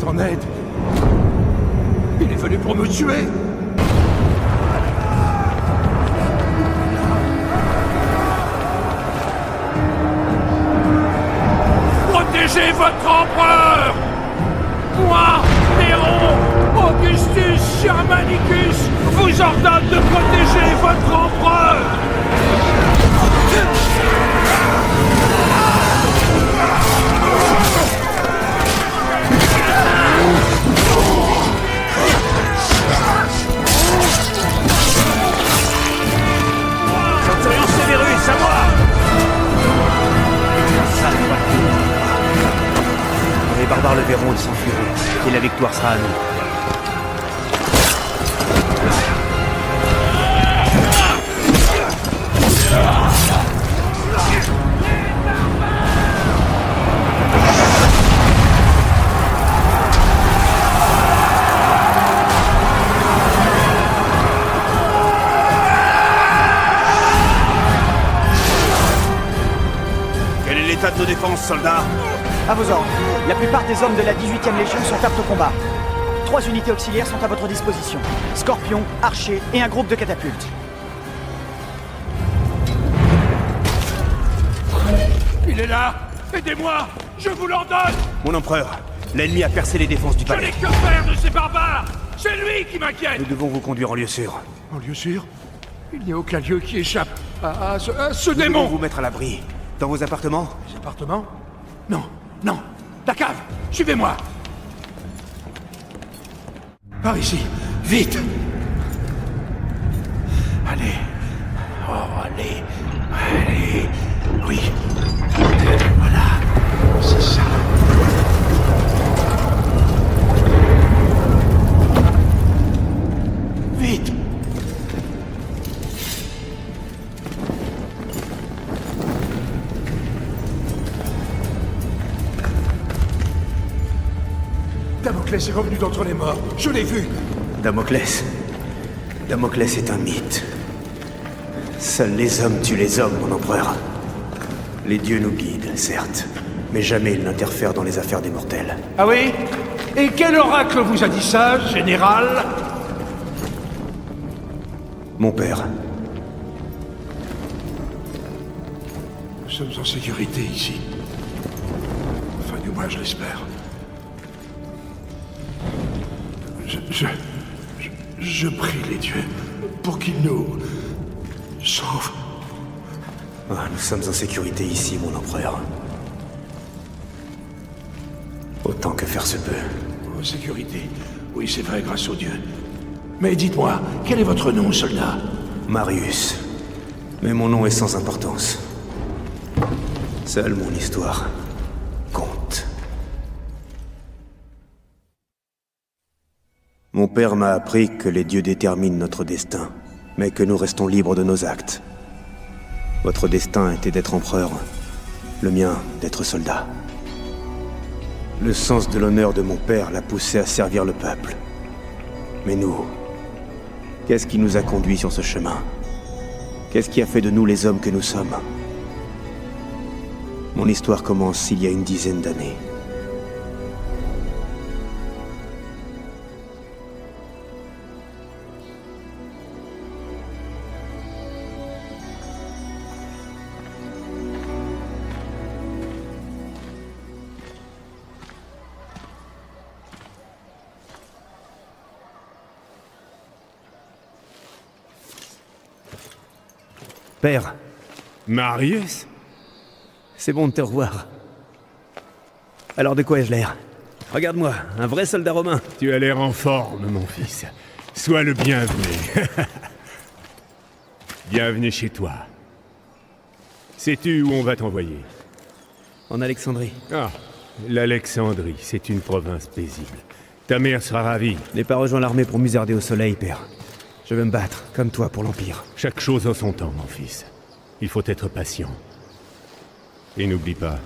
en aide. Il est venu pour me tuer. Protégez votre empereur! Moi, Néron, Augustus Germanicus, vous ordonne de protéger votre empereur! Centurion Sévérus, à moi! Les barbares le verront, ils s'enfuiront, et la victoire sera à nous. Quel est l'état de nos défenses, soldats? À vos ordres. La plupart des hommes de la 18e Légion sont aptes au combat. 3 unités auxiliaires sont à votre disposition. Scorpion, archers et un groupe de catapultes. Il est là! Aidez-moi! Je vous l'ordonne! Mon empereur, l'ennemi a percé les défenses du Je n'ai palais. que faire de ces barbares! C'est lui qui m'inquiète! Nous devons vous conduire en lieu sûr. En lieu sûr? Il n'y a aucun lieu qui échappe à ce Nous devons démon! vous mettre à l'abri. Dans vos appartements? Les appartements? Non, non! La cave! Suivez-moi! Par ici! Vite! Allez! Oh, allez! Allez! Oui! Voilà! C'est ça! Vite! Damoclès est revenu d'entre les morts. Je l'ai vu. Damoclès. Damoclès est un mythe. Seuls les hommes tuent les hommes, mon empereur. Les dieux nous guident, certes, mais jamais ils n'interfèrent dans les affaires des mortels. Ah oui? Et quel oracle vous a dit ça, général? Mon père. Nous sommes en sécurité ici. Enfin, du moins, je l'espère. Je prie les dieux pour qu'ils nous sauvent. Ah, nous sommes en sécurité ici, mon empereur. Autant que faire se peut. En sécurité. Oui, c'est vrai, grâce aux dieux. Mais dites-moi, quel est votre nom, soldat? Marius. Mais mon nom est sans importance. Seule mon histoire compte. Mon père m'a appris que les dieux déterminent notre destin, mais que nous restons libres de nos actes. Votre destin était d'être empereur, le mien d'être soldat. Le sens de l'honneur de mon père l'a poussé à servir le peuple. Mais nous, qu'est-ce qui nous a conduits sur ce chemin? Qu'est-ce qui a fait de nous les hommes que nous sommes? Mon histoire commence il y a une dizaine d'années. Père, Marius? c'est bon de te revoir. Alors de quoi ai-je l'air? Regarde-moi, un vrai soldat romain. Tu as l'air en forme, mon fils. Sois le bienvenu. Bienvenue chez toi. Sais-tu où on va t'envoyer? En Alexandrie. Ah, l'Alexandrie, c'est une province paisible. Ta mère sera ravie. N'ai pas rejoint l'armée pour musarder au soleil, père. Je veux me battre, comme toi, pour l'Empire. Chaque chose en son temps, mon fils. Il faut être patient. Et n'oublie pas,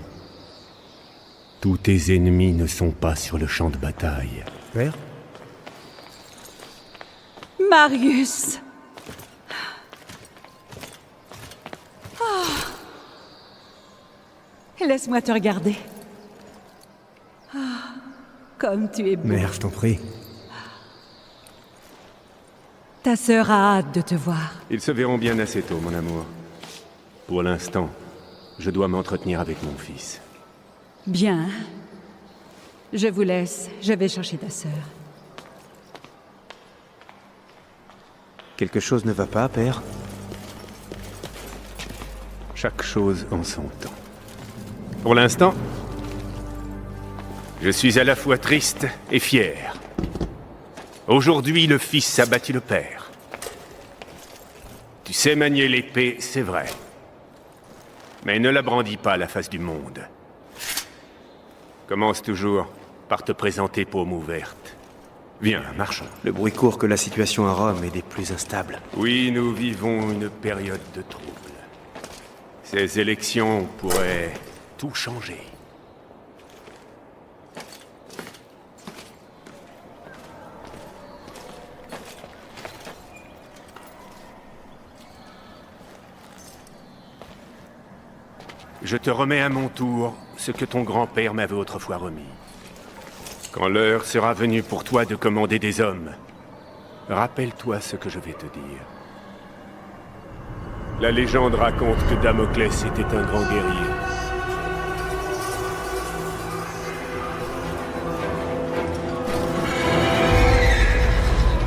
tous tes ennemis ne sont pas sur le champ de bataille. Père? Marius! Laisse-moi te regarder. Comme tu es beau. Mère, je t'en prie. Ta sœur a hâte de te voir. Ils se verront bien assez tôt, mon amour. Pour l'instant, je dois m'entretenir avec mon fils. Bien. Je vous laisse. Je vais chercher ta sœur. Quelque chose ne va pas, père? Chaque chose en son temps. Pour l'instant, je suis à la fois triste et fier. Aujourd'hui, le fils a battu le père. Tu sais manier l'épée, c'est vrai. Mais ne la brandis pas à la face du monde. Commence toujours par te présenter paume ouverte. Viens, marchons. Le bruit court que la situation à Rome est des plus instables. Oui, nous vivons une période de trouble. Ces élections pourraient tout changer. Je te remets à mon tour ce que ton grand-père m'avait autrefois remis. Quand l'heure sera venue pour toi de commander des hommes, rappelle-toi ce que je vais te dire. La légende raconte que Damoclès était un grand guerrier.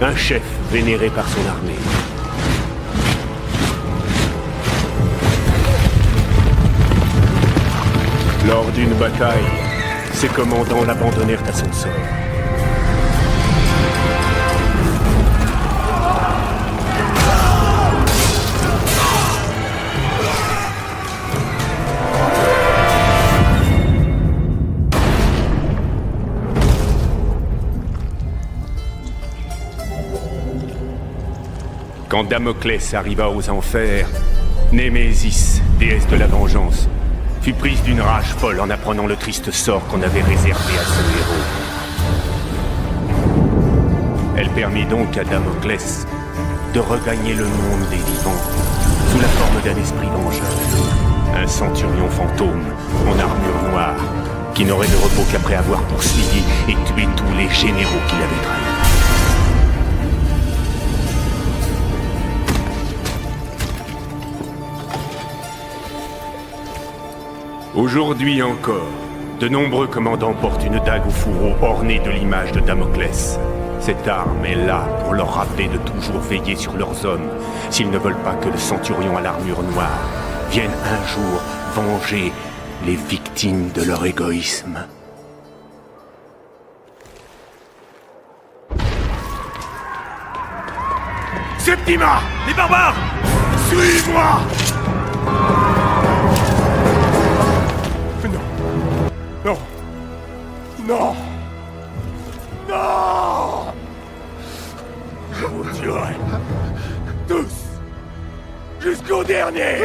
Un chef vénéré par son armée. Lors d'une bataille, ses commandants l'abandonnèrent à son sort. Quand Damoclès arriva aux enfers, Némésis, déesse de la vengeance, fut prise d'une rage folle en apprenant le triste sort qu'on avait réservé à son héros. Elle permit donc à Damoclès de regagner le monde des vivants sous la forme d'un esprit vengeur. Un centurion fantôme en armure noire qui n'aurait de repos qu'après avoir poursuivi et tué tous les généraux qui l'avaient trahi. Aujourd'hui encore, de nombreux commandants portent une dague au fourreau ornée de l'image de Damoclès. Cette arme est là pour leur rappeler de toujours veiller sur leurs hommes, s'ils ne veulent pas que le centurion à l'armure noire vienne un jour venger les victimes de leur égoïsme. Septima! Les barbares! Suis-moi! Non! Non! Non! Je vous tuerai! Tous! Jusqu'au dernier!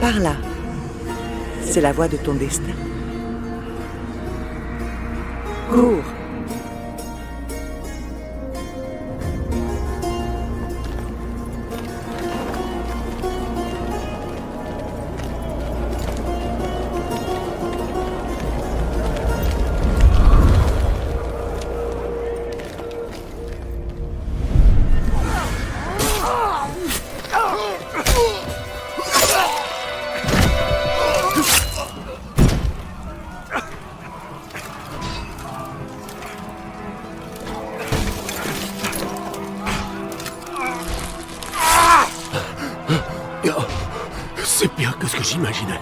Par là. C'est la voie de ton destin. Cours. C'est pire que ce que j'imaginais.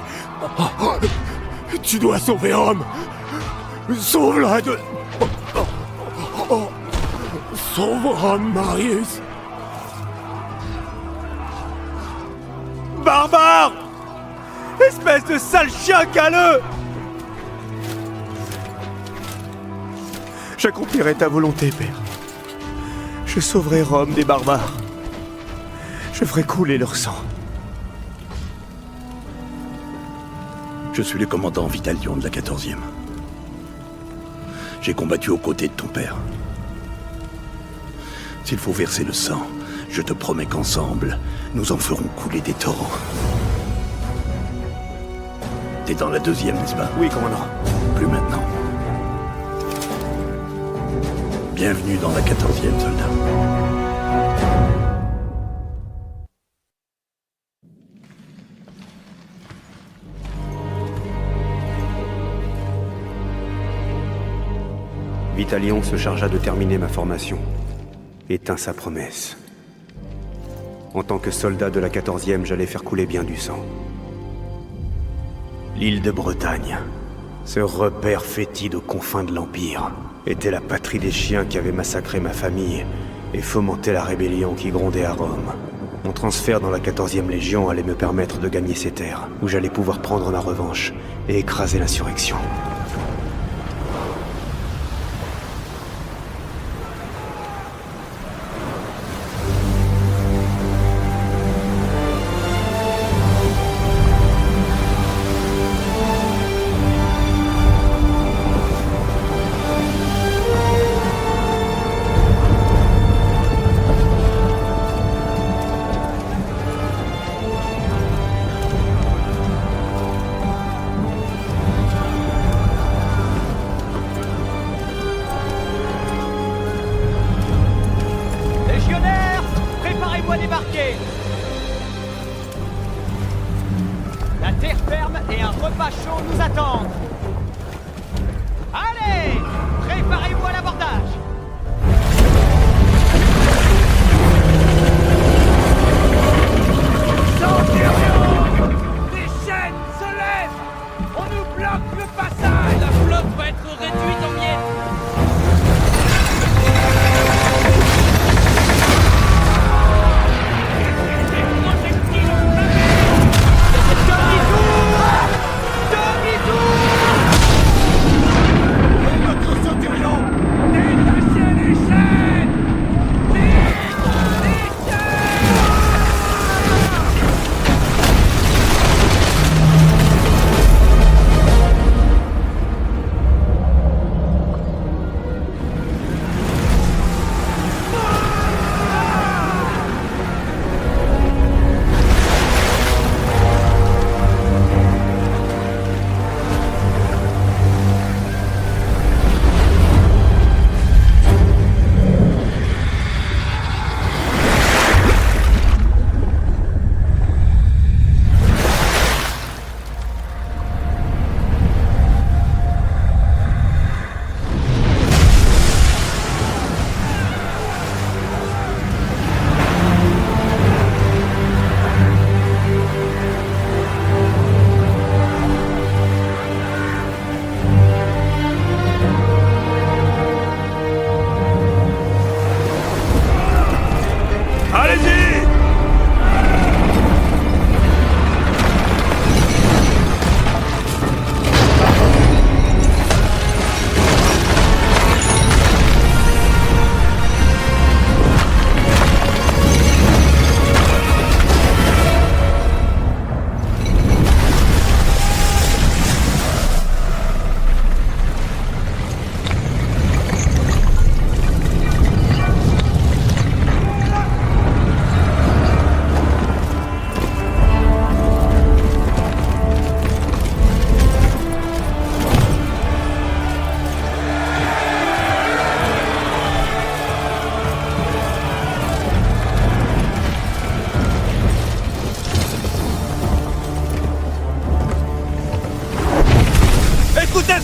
Tu dois sauver Rome. Sauve-la de... Sauvera Marius. Barbare! Espèce de sale chien galeux! J'accomplirai ta volonté, Père. Je sauverai Rome des barbares. Je ferai couler leur sang. Je suis le commandant Vitalion de la 14e. J'ai combattu aux côtés de ton père. S'il faut verser le sang, je te promets qu'ensemble, nous en ferons couler des torrents. T'es dans la 2e, n'est-ce pas? Oui, commandant. Plus maintenant. Bienvenue dans la 14e, soldat. Vitalion se chargea de terminer ma formation et tint sa promesse. En tant que soldat de la 14e, j'allais faire couler bien du sang. L'île de Bretagne, ce repère fétide aux confins de l'Empire, était la patrie des chiens qui avaient massacré ma famille et fomenté la rébellion qui grondait à Rome. Mon transfert dans la 14e Légion allait me permettre de gagner ces terres, où j'allais pouvoir prendre ma revanche et écraser l'insurrection. La terre ferme et un repas chaud nous attendent. Allez, préparez-vous à l'abordage. Centurion! Les chaînes se lèvent! On nous bloque le passage! La flotte va être réduite en miettes!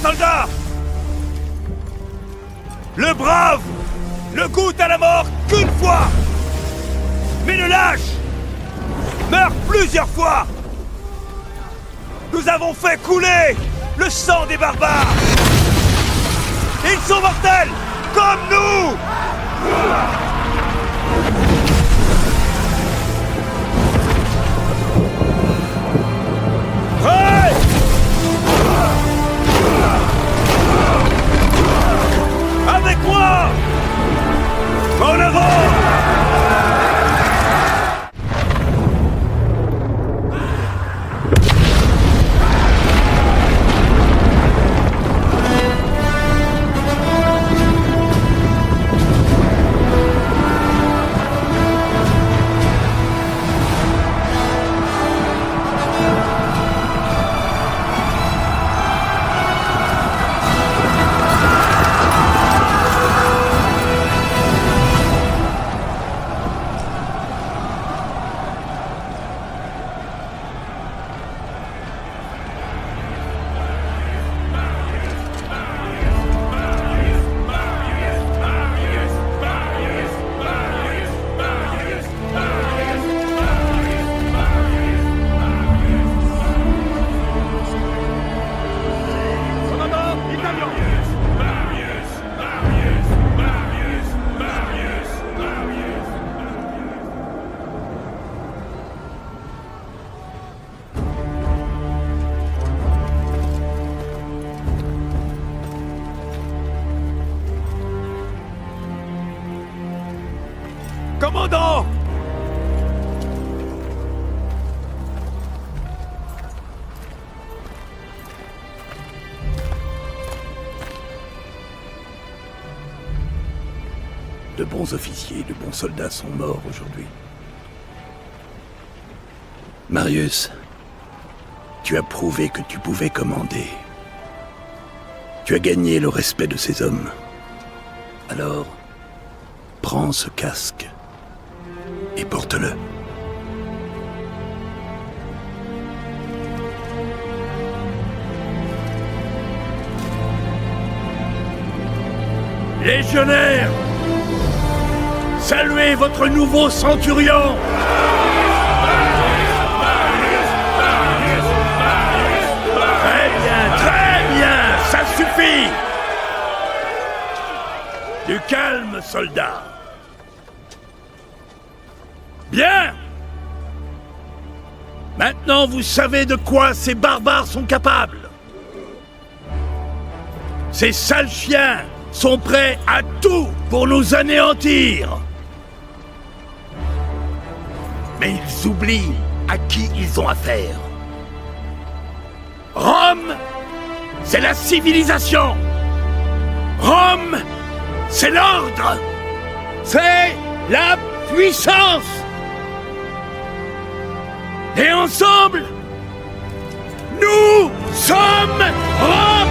Soldats! Le brave ne goûte à la mort qu'une fois! Mais le lâche meurt plusieurs fois! Nous avons fait couler le sang des barbares! Ils sont mortels, comme nous. Ouais! Avec moi! En avant! Commandant! De bons officiers, de bons soldats sont morts aujourd'hui. Marius, tu as prouvé que tu pouvais commander. Tu as gagné le respect de ces hommes. Alors, prends ce casque et porte-le. Légionnaires! Saluez votre nouveau centurion! Très bien, ça suffit! Du calme, soldat. Bien! Maintenant, vous savez de quoi ces barbares sont capables. Ces sales chiens sont prêts à tout pour nous anéantir. Mais ils oublient à qui ils ont affaire. Rome, c'est la civilisation. Rome, c'est l'ordre. C'est la puissance. Et ensemble, nous sommes Rome.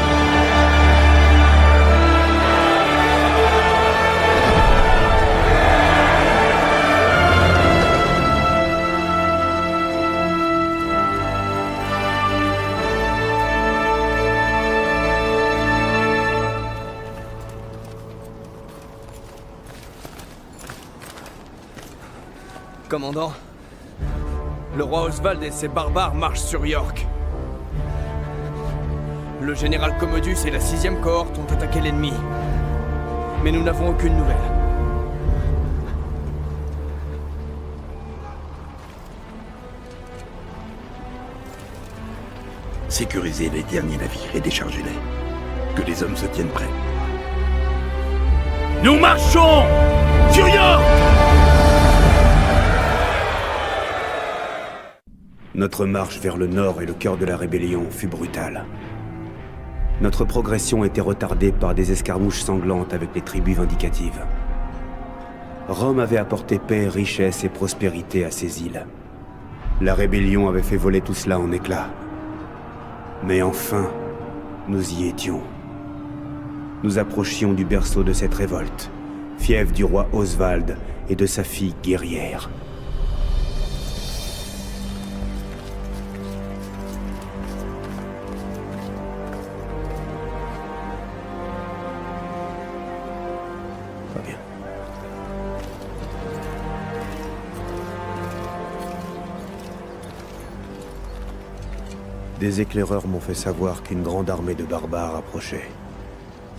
Commandant, le roi Oswald et ses barbares marchent sur York. Le général Commodus et la 6e cohorte ont attaqué l'ennemi. Mais nous n'avons aucune nouvelle. Sécurisez les derniers navires et déchargez-les. Que les hommes se tiennent prêts. Nous marchons sur York! Notre marche vers le nord et le cœur de la rébellion fut brutale. Notre progression était retardée par des escarmouches sanglantes avec les tribus vindicatives. Rome avait apporté paix, richesse et prospérité à ces îles. La rébellion avait fait voler tout cela en éclats. Mais enfin, nous y étions. Nous approchions du berceau de cette révolte, fief du roi Oswald et de sa fille guerrière. Pas bien. Des éclaireurs m'ont fait savoir qu'une grande armée de barbares approchait.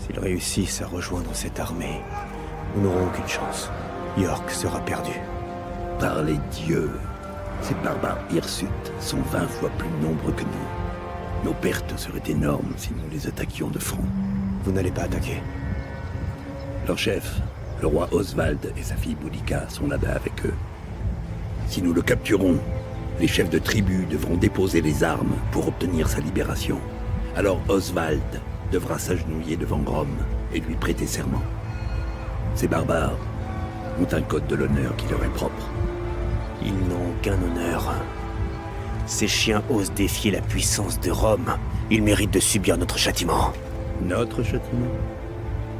S'ils réussissent à rejoindre cette armée, nous n'aurons aucune chance. York sera perdu. Par les dieux, ces barbares hirsutes sont 20 fois plus nombreux que nous. Nos pertes seraient énormes si nous les attaquions de front. Vous n'allez pas attaquer. Leur chef, le roi Oswald et sa fille Boudica sont là-bas avec eux. Si nous le capturons, les chefs de tribu devront déposer les armes pour obtenir sa libération. Alors Oswald devra s'agenouiller devant Rome et lui prêter serment. Ces barbares ont un code de l'honneur qui leur est propre. Ils n'ont aucun honneur. Ces chiens osent défier la puissance de Rome. Ils méritent de subir notre châtiment. Notre châtiment?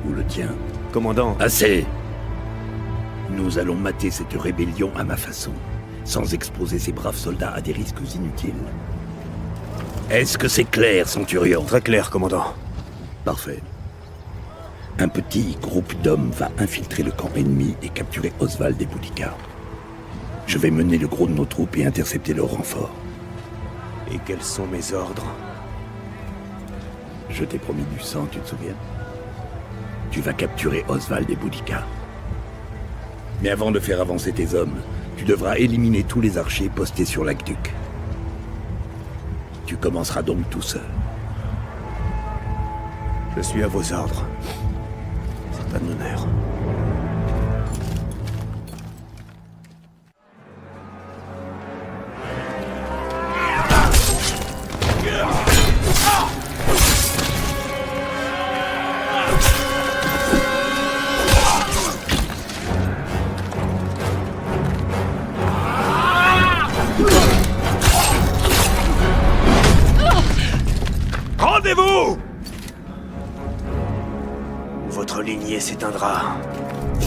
Ou le tien? Commandant, Assez! Nous allons mater cette rébellion à ma façon, sans exposer ces braves soldats à des risques inutiles. Est-ce que c'est clair, Centurion? très clair, commandant. Parfait. Un petit groupe d'hommes va infiltrer le camp ennemi et capturer Oswald et Boudica. Je vais mener le gros de nos troupes et intercepter leur renfort. Et quels sont mes ordres? Je t'ai promis du sang, tu te souviens? Tu vas capturer Oswald et Boudica. Mais avant de faire avancer tes hommes, tu devras éliminer tous les archers postés sur l'aqueduc. Tu commenceras donc tout seul. Je suis à vos ordres. C'est un honneur. Rendez-vous! Votre lignée s'éteindra.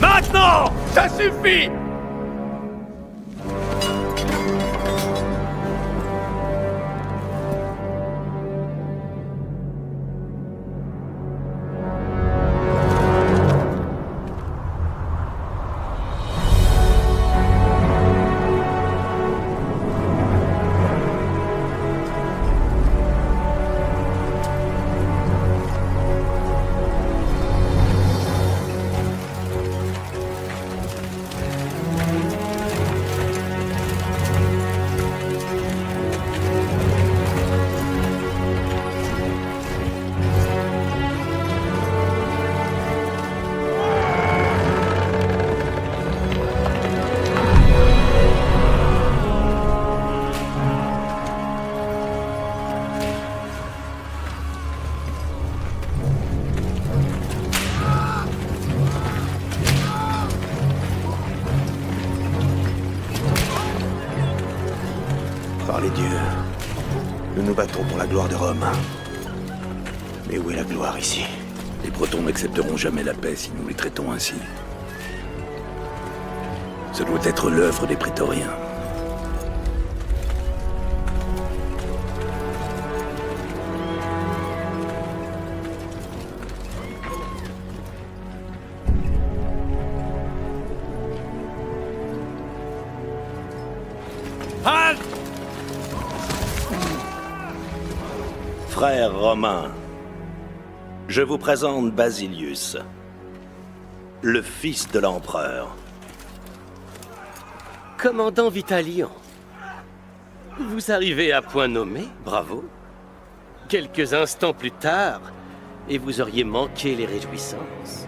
Maintenant! Ça suffit! Par les dieux, nous nous battons pour la gloire de Rome. Mais où est la gloire ici? Les Bretons n'accepteront jamais la paix si nous les traitons ainsi. Ce doit être l'œuvre des prétoriens. Halte! Frères romains, je vous présente Basilius, le fils de l'empereur. Commandant Vitalian, vous arrivez à point nommé, bravo. Quelques instants plus tard, et vous auriez manqué les réjouissances.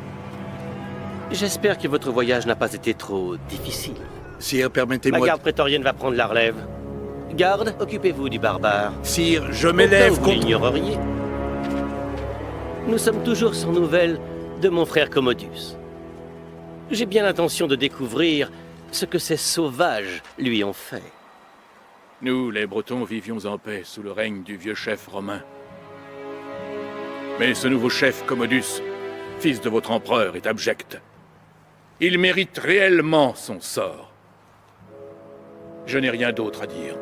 J'espère que votre voyage n'a pas été trop difficile. Sire, Ma permettez-moi... garde prétorienne va prendre la relève. Garde, occupez-vous du barbare. Sire, je Au m'élève cas où vous contre... l'ignoreriez, nous sommes toujours sans nouvelles de mon frère Commodus. J'ai bien l'intention de découvrir ce que ces sauvages lui ont fait. Nous, les Bretons, vivions en paix sous le règne du vieux chef romain. Mais ce nouveau chef, Commodus, fils de votre empereur, est abject. Il mérite réellement son sort. Je n'ai rien d'autre à dire.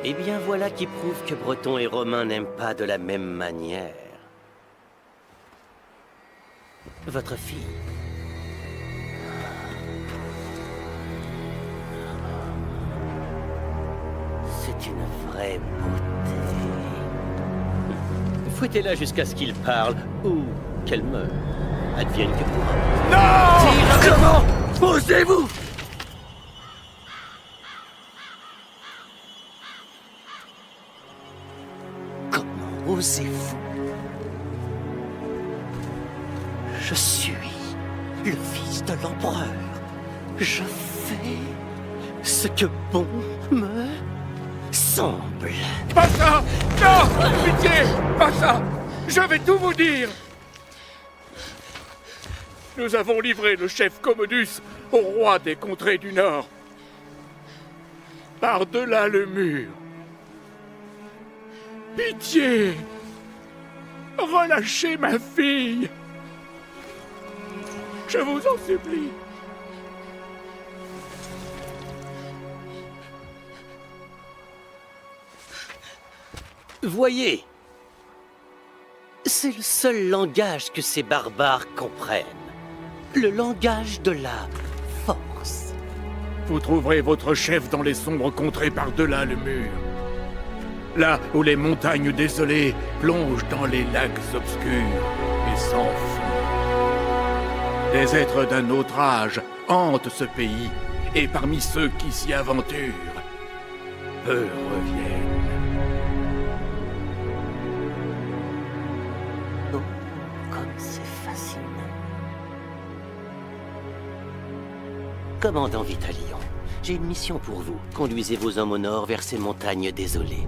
Eh bien, voilà qui prouve que Bretons et Romains n'aiment pas de la même manière. Votre fille. C'est une vraie beauté. Fouettez-la jusqu'à ce qu'il parle, ou qu'elle meure. Advienne que pourra. Non! Comment osez-vous? Comment osez-vous? Je suis le fils de l'empereur. Je fais ce que bon me semble. Pas ça! Non! Pitié! Pas ça! Je vais tout vous dire! Nous avons livré le chef Commodus au roi des contrées du Nord. Par-delà le mur. Pitié! Relâchez ma fille! Je vous en supplie. Voyez, c'est le seul langage que ces barbares comprennent. Le langage de la force. Vous trouverez votre chef dans les sombres contrées par-delà le mur. Là où les montagnes désolées plongent dans les lacs obscurs et s'enfuient. Des êtres d'un autre âge hantent ce pays, et parmi ceux qui s'y aventurent, peu reviennent. Oh, comme c'est fascinant. Commandant Vitalion, j'ai une mission pour vous. Conduisez vos hommes au nord vers ces montagnes désolées,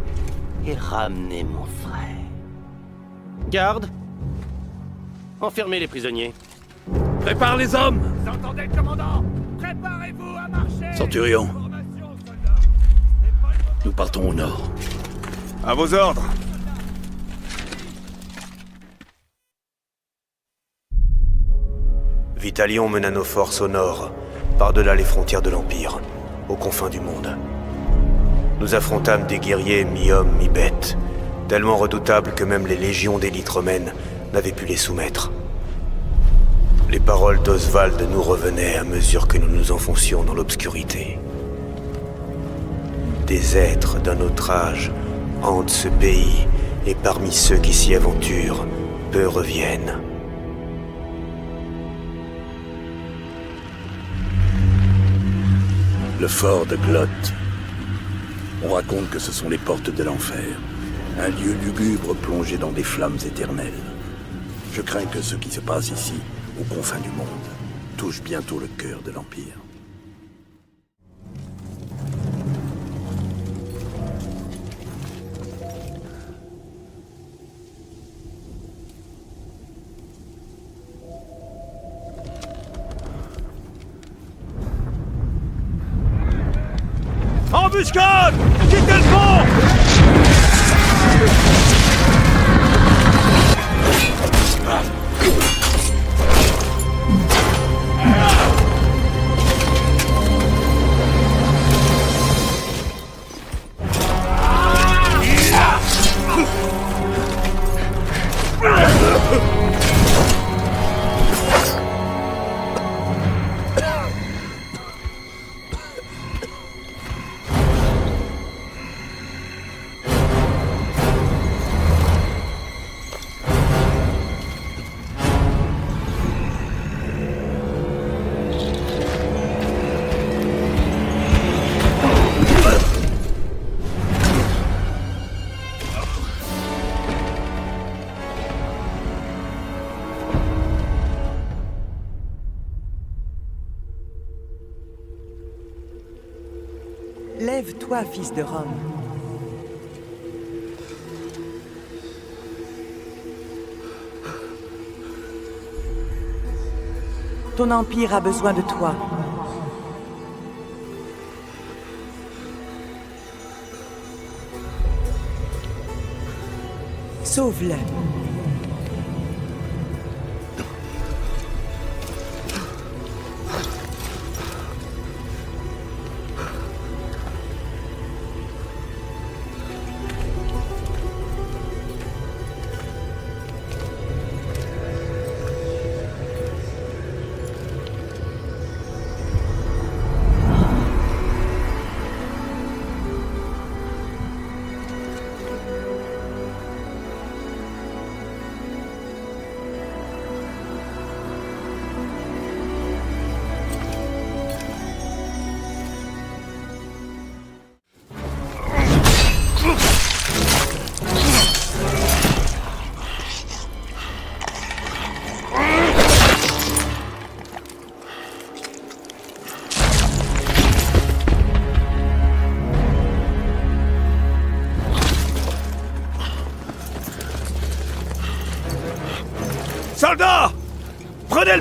et ramenez mon frère. Garde! Enfermez les prisonniers. Prépare les hommes! Vous entendez le commandant? Préparez-vous à marcher! Centurion, nous partons au nord. À vos ordres! Vitalion mena nos forces au nord, par-delà les frontières de l'Empire, aux confins du monde. Nous affrontâmes des guerriers mi-hommes, mi-bêtes, tellement redoutables que même les légions d'élite romaines n'avaient pu les soumettre. Les paroles d'Oswald nous revenaient à mesure que nous nous enfoncions dans l'obscurité. Des êtres d'un autre âge hantent ce pays, et parmi ceux qui s'y aventurent, peu reviennent. Le fort de Glot. On raconte que ce sont les portes de l'enfer. Un lieu lugubre plongé dans des flammes éternelles. Je crains que ce qui se passe ici, aux confins du monde, touche bientôt le cœur de l'Empire. Embuscade! Quittez le pont! Lève-toi, fils de Rome. Ton empire a besoin de toi. Sauve-le.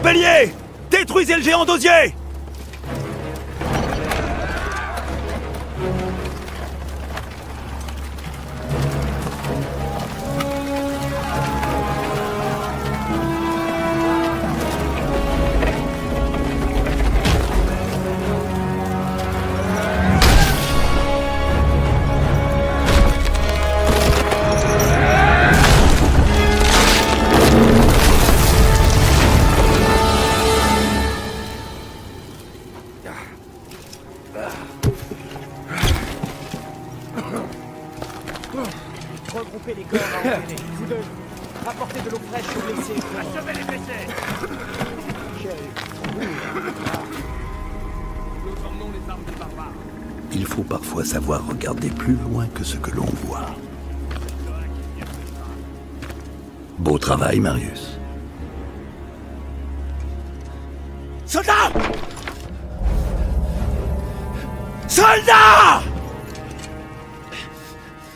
le bélier! Détruisez le géant d'osier! Regroupez les corps à enterrer. Vous deux, rapportez de l'eau fraîche aux blessés. Achevez les blessés! Nous emmenons les armes des barbares. Il faut parfois savoir regarder plus loin que ce que l'on voit. Beau travail, Marius. Soldats! Soldats!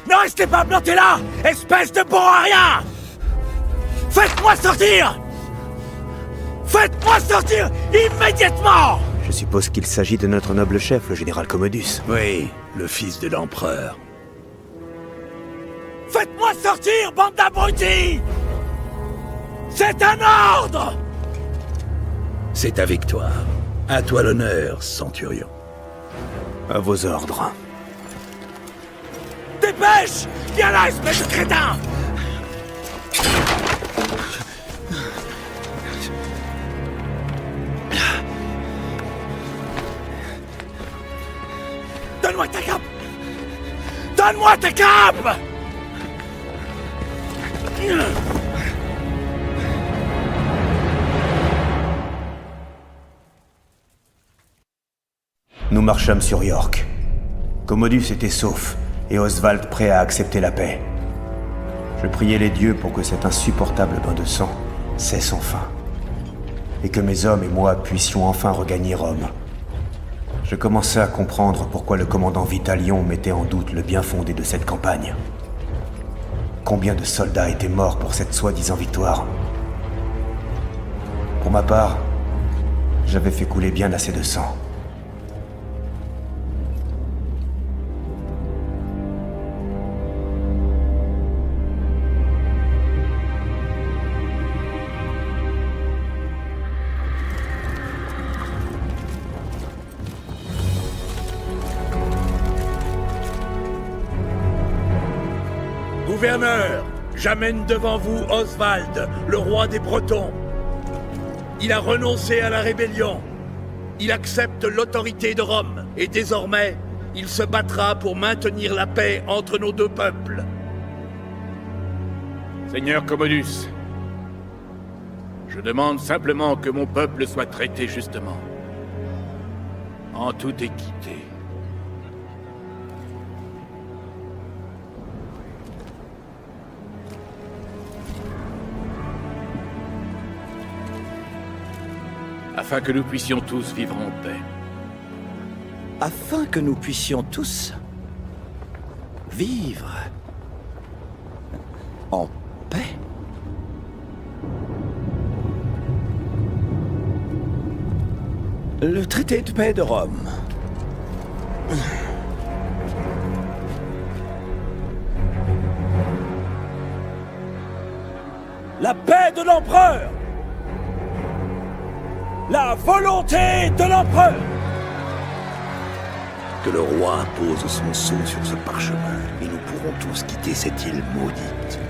Ne restez pas plantés là, espèce de bon à rien! Faites-moi sortir! Faites-moi sortir immédiatement! Je suppose qu'il s'agit de notre noble chef, le général Commodus. Oui, le fils de l'empereur. Faites-moi sortir, bande d'abrutis! C'est un ordre! C'est ta victoire. À toi l'honneur, centurion. À vos ordres. Dépêche! Viens là, espèce de crétin! Donne-moi ta cape! Donne-moi ta cape! Nous marchâmes sur York. Commodus était sauf, et Oswald prêt à accepter la paix. Je priais les dieux pour que cet insupportable bain de sang cesse enfin, et que mes hommes et moi puissions enfin regagner Rome. Je commençais à comprendre pourquoi le commandant Vitalion mettait en doute le bien fondé de cette campagne. Combien de soldats étaient morts pour cette soi-disant victoire? Pour ma part, j'avais fait couler bien assez de sang. Gouverneur, j'amène devant vous Oswald, le roi des Bretons. Il a renoncé à la rébellion. Il accepte l'autorité de Rome. Et désormais, il se battra pour maintenir la paix entre nos deux peuples. Seigneur Commodus, je demande simplement que mon peuple soit traité justement. En toute équité. Afin que nous puissions tous vivre en paix. Afin que nous puissions tous vivre en paix. Le traité de paix de Rome. La paix de l'empereur! La volonté de l'empereur! Que le roi pose son sceau sur ce parchemin, et nous pourrons tous quitter cette île maudite.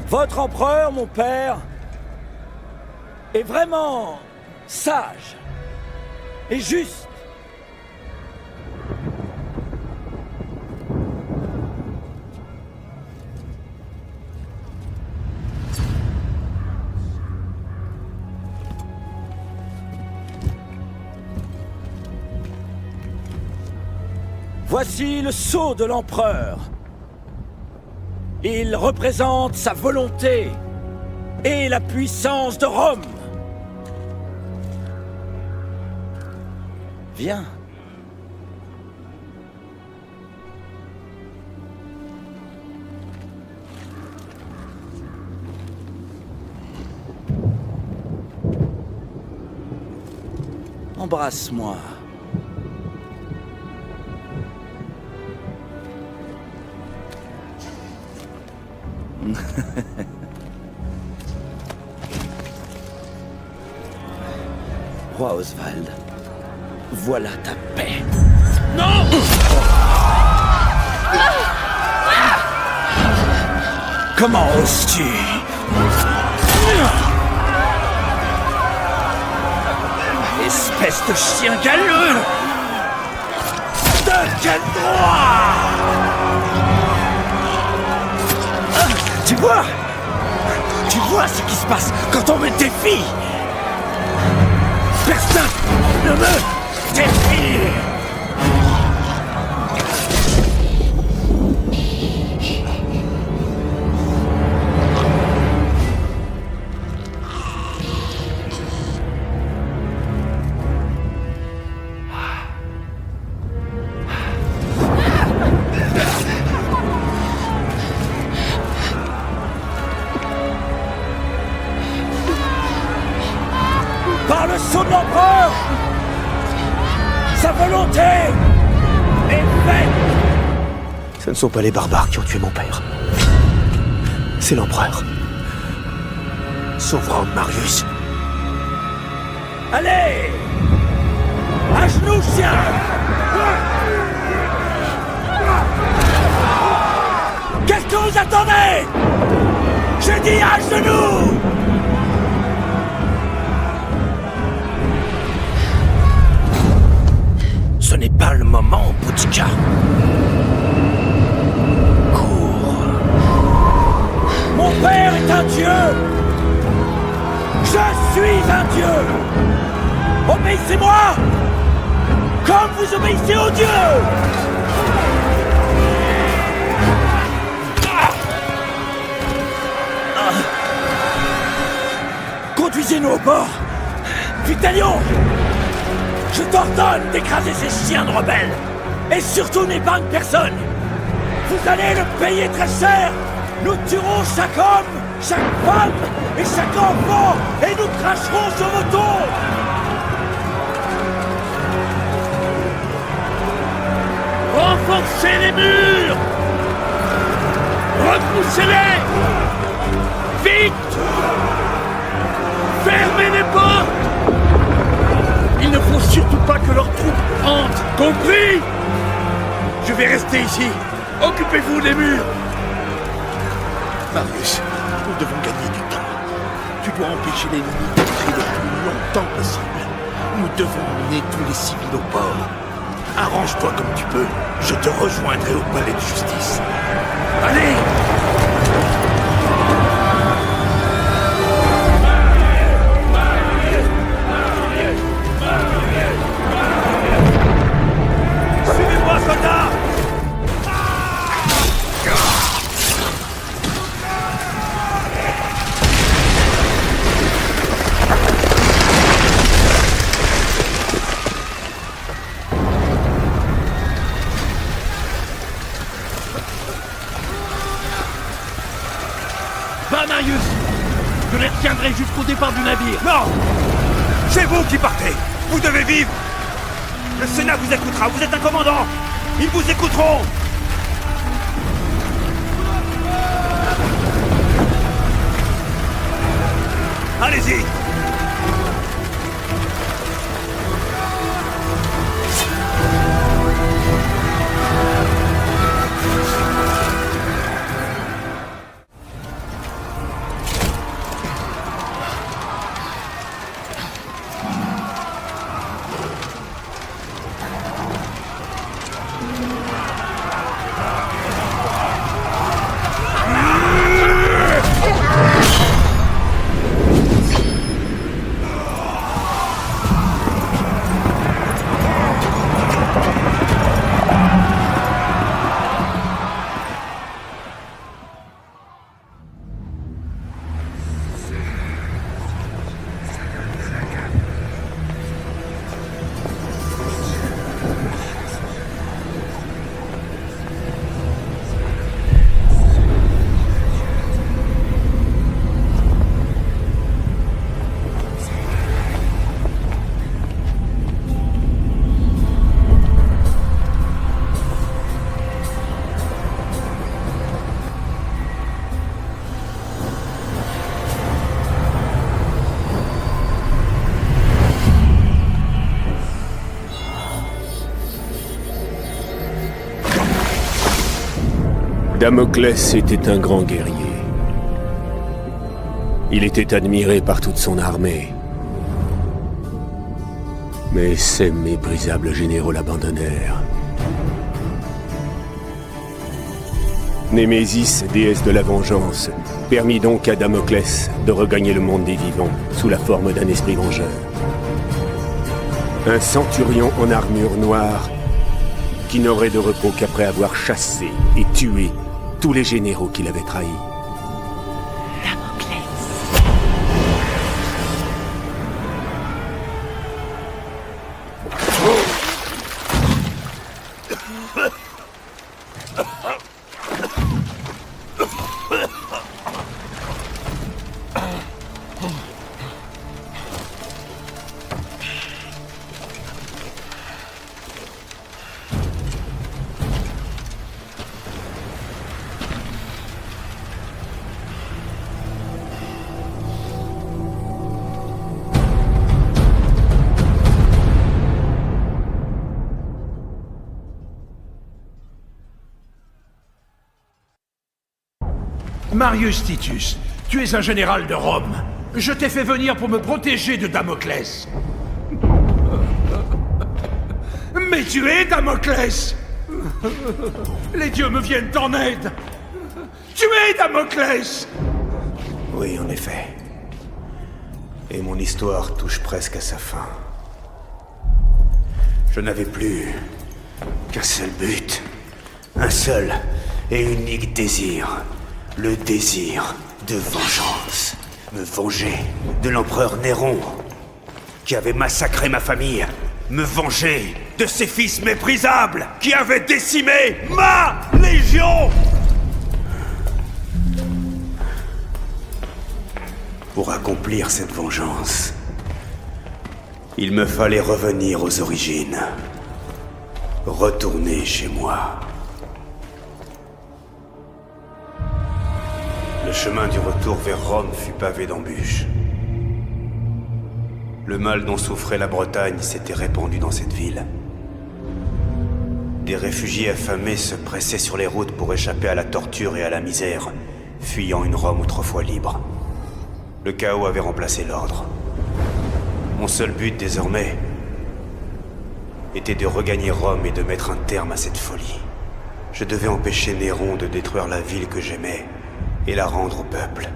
Votre empereur, mon père, est vraiment sage et juste. Voici le sceau de l'empereur. Il représente sa volonté et la puissance de Rome. Viens. Embrasse-moi. Roi Oswald, voilà ta paix. Non! Comment oses-tu? Espèce de chien galeux! De quel droit? Tu vois? Tu vois ce qui se passe quand on me défie? Personne ne me défie! Par le sceau de l'empereur, sa volonté est faite. Ce ne sont pas les barbares qui ont tué mon père. C'est l'empereur. Souverain Marius. Allez! À genoux, chien! Qu'est-ce que vous attendez? J'ai dit à genoux! Ce n'est pas le moment, Boutika. Cours. Mon père est un dieu. Je suis un dieu. Obéissez-moi comme vous obéissez aux dieux. Conduisez-nous au port. Vitalion, je t'ordonne d'écraser ces chiens de rebelles. Et surtout n'épargne personne. Vous allez le payer très cher. Nous tuerons chaque homme, chaque femme et chaque enfant. Et nous cracherons sur vos tombes. Renforcez les murs! Repoussez-les! Vite! Fermez les portes! Il ne faut surtout pas que leurs troupes entrent, compris? Je vais rester ici. Occupez-vous des murs. Marius, nous devons gagner du temps. Tu dois empêcher l'ennemi d'entrer le plus longtemps possible. Nous devons emmener tous les civils au port. Arrange-toi comme tu peux. Je te rejoindrai au palais de justice. Allez! Suivez-moi, soldats! Va, Marius! Je les retiendrai jusqu'au départ du navire. Non! C'est vous qui partez! Vous devez vivre! Le Sénat vous écoutera, vous êtes un commandant! Ils vous écouteront! Allez-y! Damoclès était un grand guerrier. Il était admiré par toute son armée. Mais ses méprisables généraux l'abandonnèrent. Némésis, déesse de la vengeance, permit donc à Damoclès de regagner le monde des vivants sous la forme d'un esprit vengeur. Un centurion en armure noire qui n'aurait de repos qu'après avoir chassé et tué tous les généraux qui l'avaient trahi. Marius Titus, tu es un général de Rome. Je t'ai fait venir pour me protéger de Damoclès. Mais tu es Damoclès! Les dieux me viennent en aide! Tu es Damoclès! Oui, en effet. Et mon histoire touche presque à sa fin. Je n'avais plus qu'un seul but. Un seul et unique désir. Le désir de vengeance. Me venger de l'empereur Néron, qui avait massacré ma famille. Me venger de ses fils méprisables, qui avaient décimé ma légion. Pour accomplir cette vengeance, il me fallait revenir aux origines. Retourner chez moi. Le chemin du retour vers Rome fut pavé d'embûches. Le mal dont souffrait la Bretagne s'était répandu dans cette ville. Des réfugiés affamés se pressaient sur les routes pour échapper à la torture et à la misère, fuyant une Rome autrefois libre. Le chaos avait remplacé l'ordre. Mon seul but désormais était de regagner Rome et de mettre un terme à cette folie. Je devais empêcher Néron de détruire la ville que j'aimais et la rendre au peuple.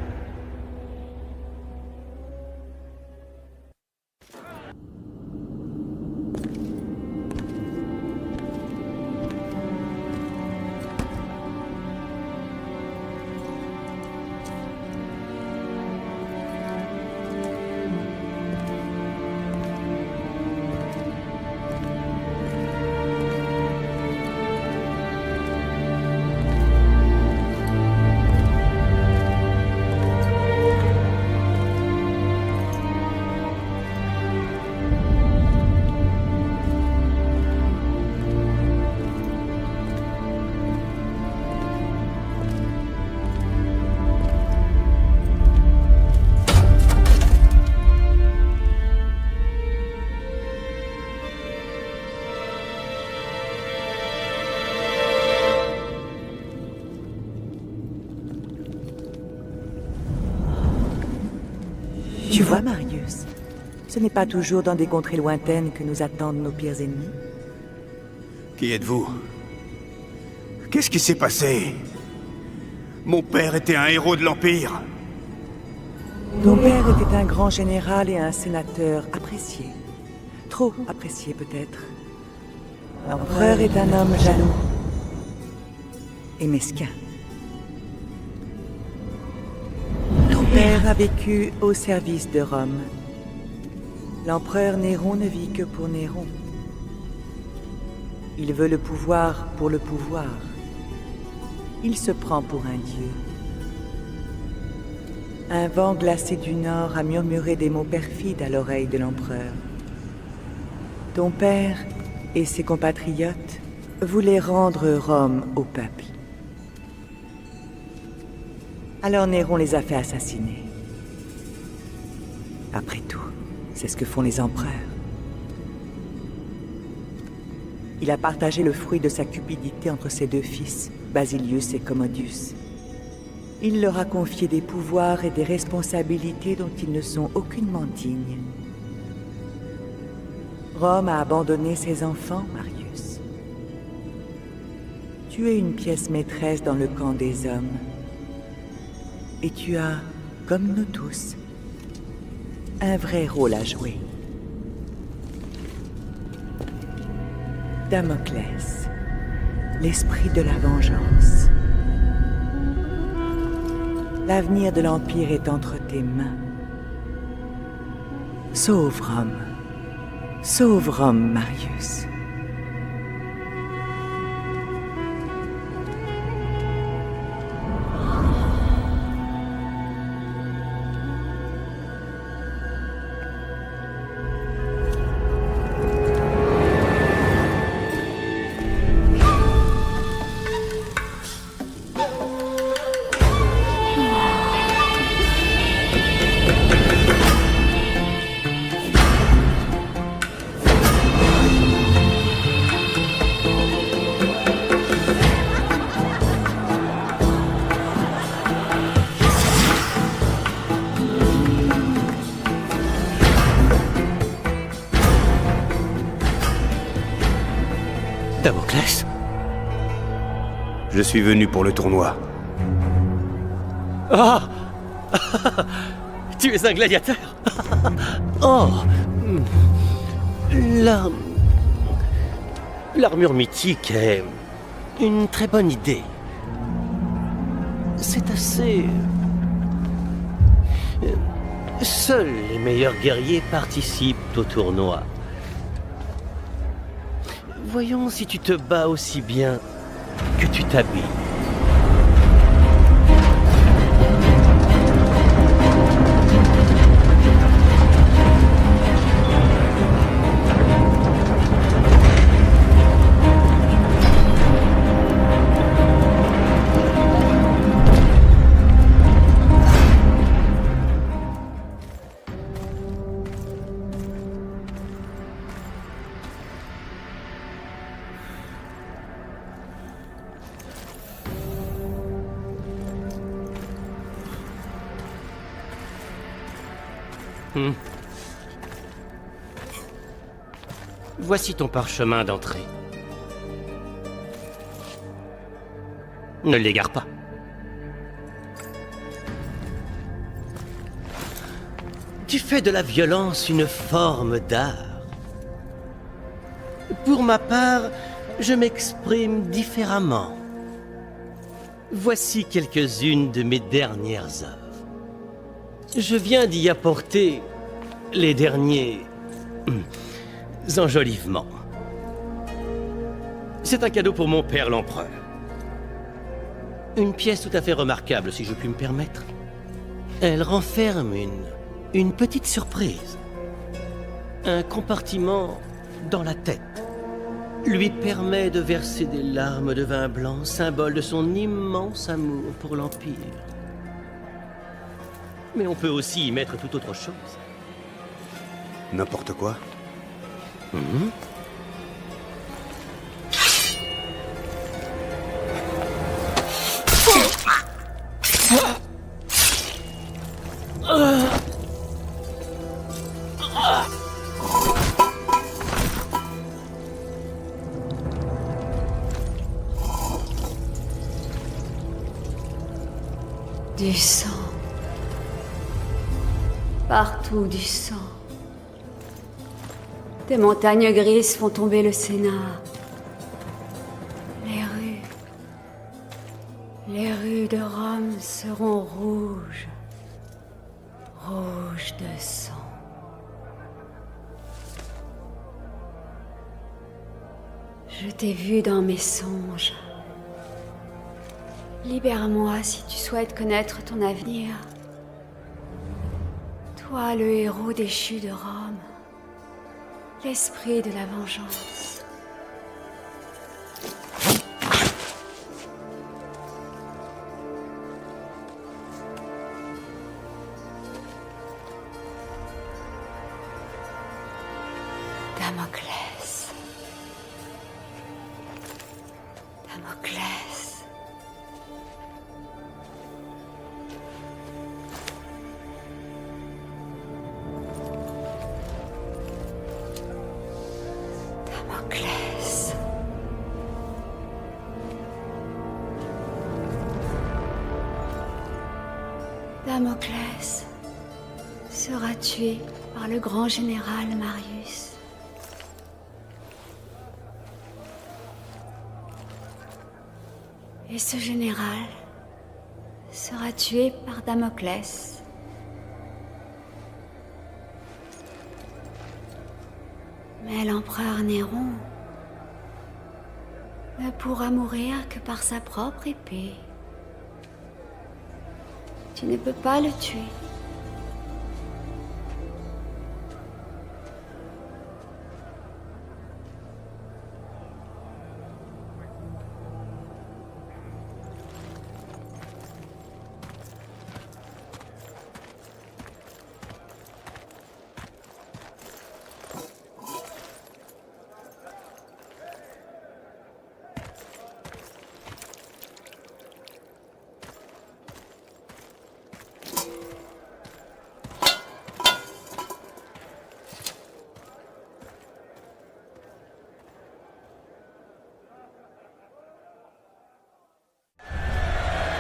Tu vois, Marius, ce n'est pas toujours dans des contrées lointaines que nous attendent nos pires ennemis. Qui êtes-vous? Qu'est-ce qui s'est passé? Mon père était un héros de l'Empire. Ton père était un grand général et un sénateur apprécié. Trop apprécié, peut-être. L'empereur est un homme jaloux et mesquin. Ton père a vécu au service de Rome. L'empereur Néron ne vit que pour Néron. Il veut le pouvoir pour le pouvoir. Il se prend pour un dieu. Un vent glacé du nord a murmuré des mots perfides à l'oreille de l'empereur. Ton père et ses compatriotes voulaient rendre Rome au peuple. Alors Néron les a fait assassiner. Après tout, c'est ce que font les empereurs. Il a partagé le fruit de sa cupidité entre ses deux fils, Basilius et Commodus. Il leur a confié des pouvoirs et des responsabilités dont ils ne sont aucunement dignes. Rome a abandonné ses enfants, Marius. Tu es une pièce maîtresse dans le camp des hommes. Et tu as, comme nous tous, un vrai rôle à jouer. Damoclès, l'esprit de la vengeance. L'avenir de l'Empire est entre tes mains. Sauve Rome. Sauve Rome, Marius. Damoclès? Je suis venu pour le tournoi. Oh Tu es un gladiateur? Oh L'armure mythique est une très bonne idée. C'est assez... Seuls les meilleurs guerriers participent au tournoi. Voyons si tu te bats aussi bien que tu t'habilles. Voici ton parchemin d'entrée. Ne l'égare pas. Tu fais de la violence une forme d'art. Pour ma part, je m'exprime différemment. Voici quelques-unes de mes dernières œuvres. Je viens d'y apporter les derniers enjolivements. C'est un cadeau pour mon père l'empereur. Une pièce tout à fait remarquable, si je puis me permettre. Elle renferme une petite surprise. Un compartiment dans la tête lui permet de verser des larmes de vin blanc, symbole de son immense amour pour l'Empire. Mais on peut aussi y mettre tout autre chose. N'importe quoi? Du sang. Partout du sang. Des montagnes grises font tomber le Sénat. Les rues de Rome seront rouges. Rouges de sang. Je t'ai vu dans mes songes. Libère-moi si tu souhaites connaître ton avenir. Toi, le héros déchu de Rome. L'esprit de la vengeance. Damoclès. Damoclès. Damoclès. Damoclès sera tué par le grand général Marius. Et ce général sera tué par Damoclès. Mais l'empereur Néron ne pourra mourir que par sa propre épée. Tu ne peux pas le tuer.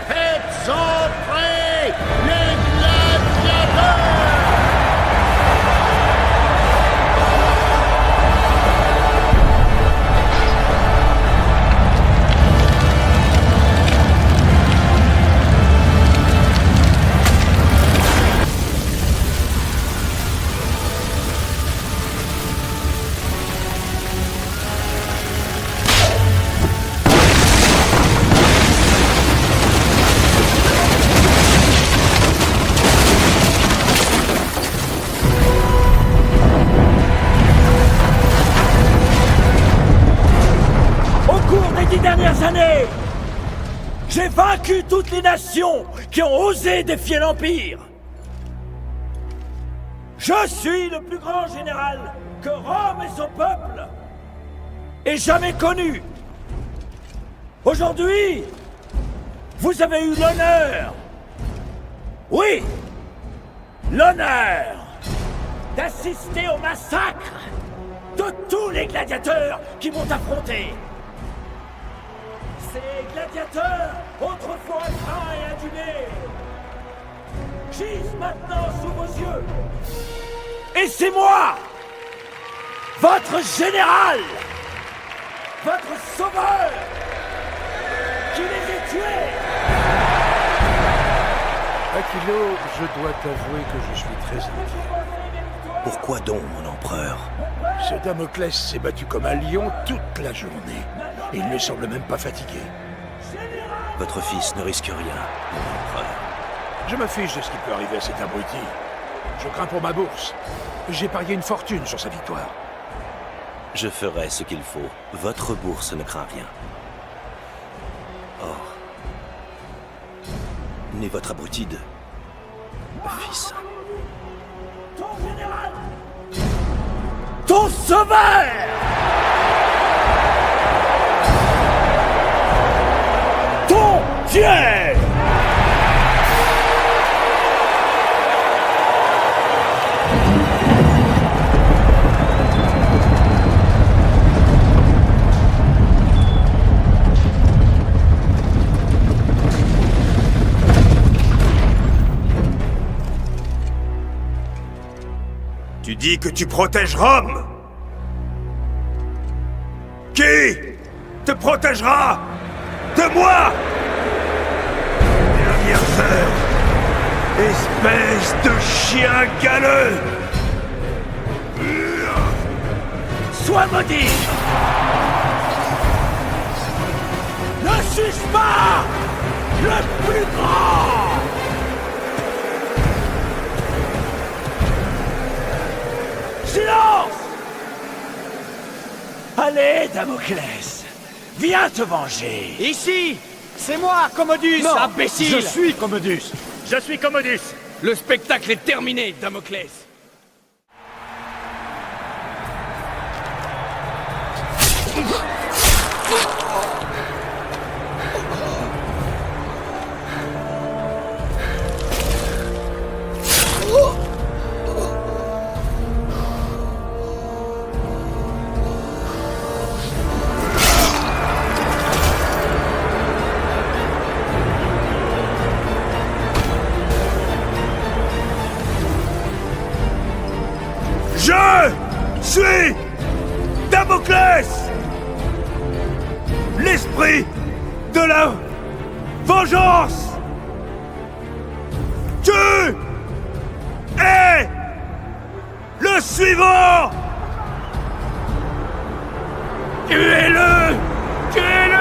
Faites entrer les gladiateurs! Dernières années, j'ai vaincu toutes les nations qui ont osé défier l'Empire. Je suis le plus grand général que Rome et son peuple aient jamais connu. Aujourd'hui, vous avez eu l'honneur, oui, l'honneur d'assister au massacre de tous les gladiateurs qui m'ont affronté. Ces gladiateurs, autrefois gras et adulés, gisent maintenant sous vos yeux. Et c'est moi, votre général, votre sauveur, qui les ai tués. Aquilo, je dois t'avouer que je suis très inquiet. Pourquoi donc, mon empereur? Ce Damoclès s'est battu comme un lion toute la journée. Et il ne semble même pas fatigué. Votre fils ne risque rien, mon empereur. Je me fiche de ce qui peut arriver à cet abruti. Je crains pour ma bourse. J'ai parié une fortune sur sa victoire. Je ferai ce qu'il faut. Votre bourse ne craint rien. Or, ni votre abruti de fils. Ton général, ton sauveur, ton Dieu. Tu dis que tu protèges Rome? Qui te protégera de moi? Dernières heures, espèce de chien galeux! Sois maudit! Ne suis-je pas le plus grand? Silence! Allez, Damoclès, viens te venger. Ici, c'est moi, Commodus, Non, imbécile. je suis Commodus. Je suis Commodus. Le spectacle est terminé, Damoclès. Damoclès! L'esprit de la vengeance! Tu es le suivant! Tuez-le! Tuez-le!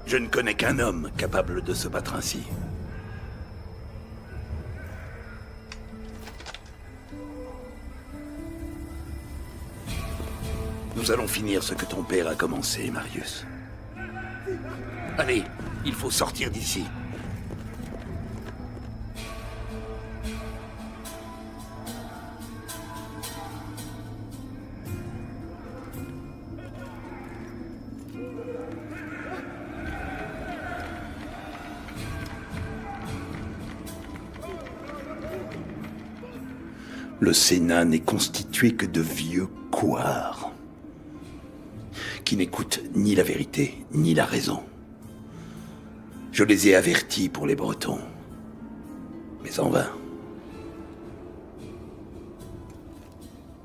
Je ne connais qu'un homme capable de se battre ainsi. Nous allons finir ce que ton père a commencé, Marius. Allez, il faut sortir d'ici. Le Sénat n'est constitué que de vieux couards qui n'écoutent ni la vérité, ni la raison. Je les ai avertis pour les Bretons, mais en vain.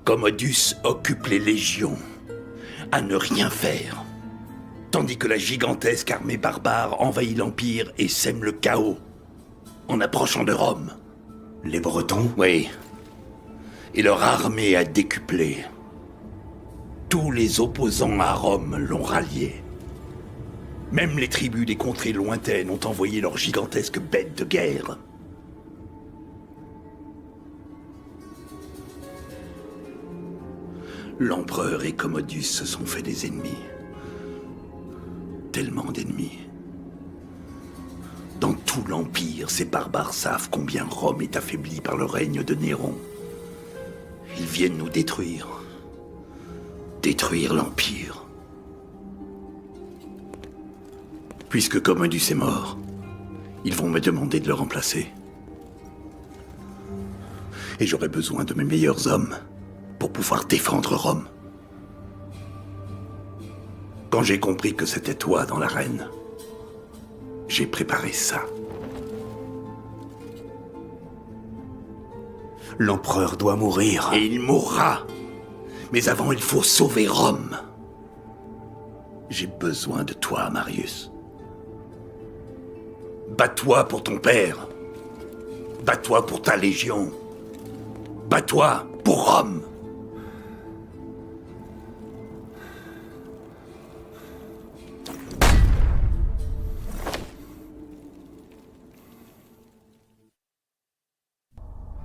Commodus occupe les légions à ne rien faire, tandis que la gigantesque armée barbare envahit l'Empire et sème le chaos en approchant de Rome. Les Bretons? Oui. Et leur armée a décuplé. Tous les opposants à Rome l'ont rallié. Même les tribus des contrées lointaines ont envoyé leurs gigantesques bêtes de guerre. L'empereur et Commodus se sont fait des ennemis. Tellement d'ennemis. Dans tout l'Empire, ces barbares savent combien Rome est affaiblie par le règne de Néron. Ils viennent nous détruire. Détruire l'Empire. Puisque Commodus est mort, ils vont me demander de le remplacer. Et j'aurai besoin de mes meilleurs hommes pour pouvoir défendre Rome. Quand j'ai compris que c'était toi dans l'arène, j'ai préparé ça. L'empereur doit mourir. Et il mourra. Mais avant, il faut sauver Rome. J'ai besoin de toi, Marius. Bats-toi pour ton père. Bats-toi pour ta légion. Bats-toi pour Rome.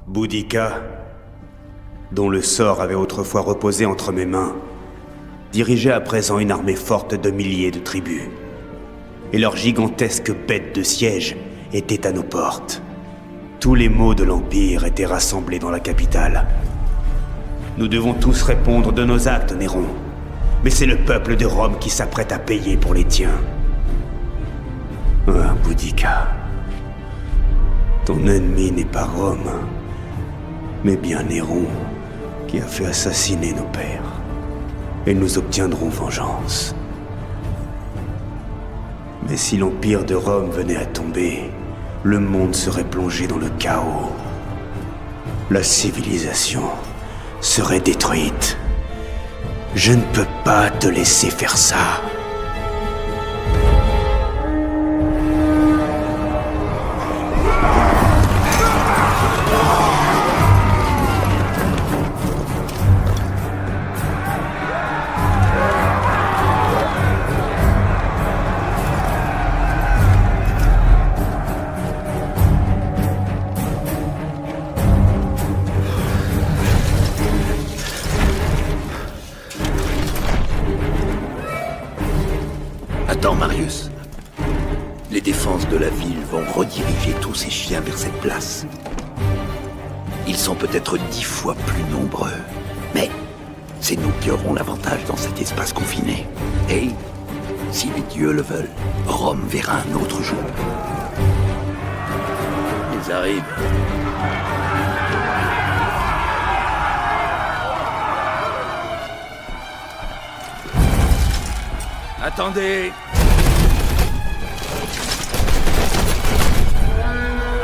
Boudica, dont le sort avait autrefois reposé entre mes mains, dirigeait à présent une armée forte de milliers de tribus. Et leurs gigantesques bêtes de siège étaient à nos portes. Tous les maux de l'Empire étaient rassemblés dans la capitale. Nous devons tous répondre de nos actes, Néron. Mais c'est le peuple de Rome qui s'apprête à payer pour les tiens. Ah, Boudica. Ton ennemi n'est pas Rome, mais bien Néron, qui a fait assassiner nos pères. Et nous obtiendrons vengeance. Mais si l'Empire de Rome venait à tomber, le monde serait plongé dans le chaos. La civilisation serait détruite. Je ne peux pas te laisser faire ça. diriger tous ces chiens vers cette place. Ils sont peut-être 10 fois plus nombreux, mais c'est nous qui aurons l'avantage dans cet espace confiné. Et, si les dieux le veulent, Rome verra un autre jour. Ils arrivent. Attendez!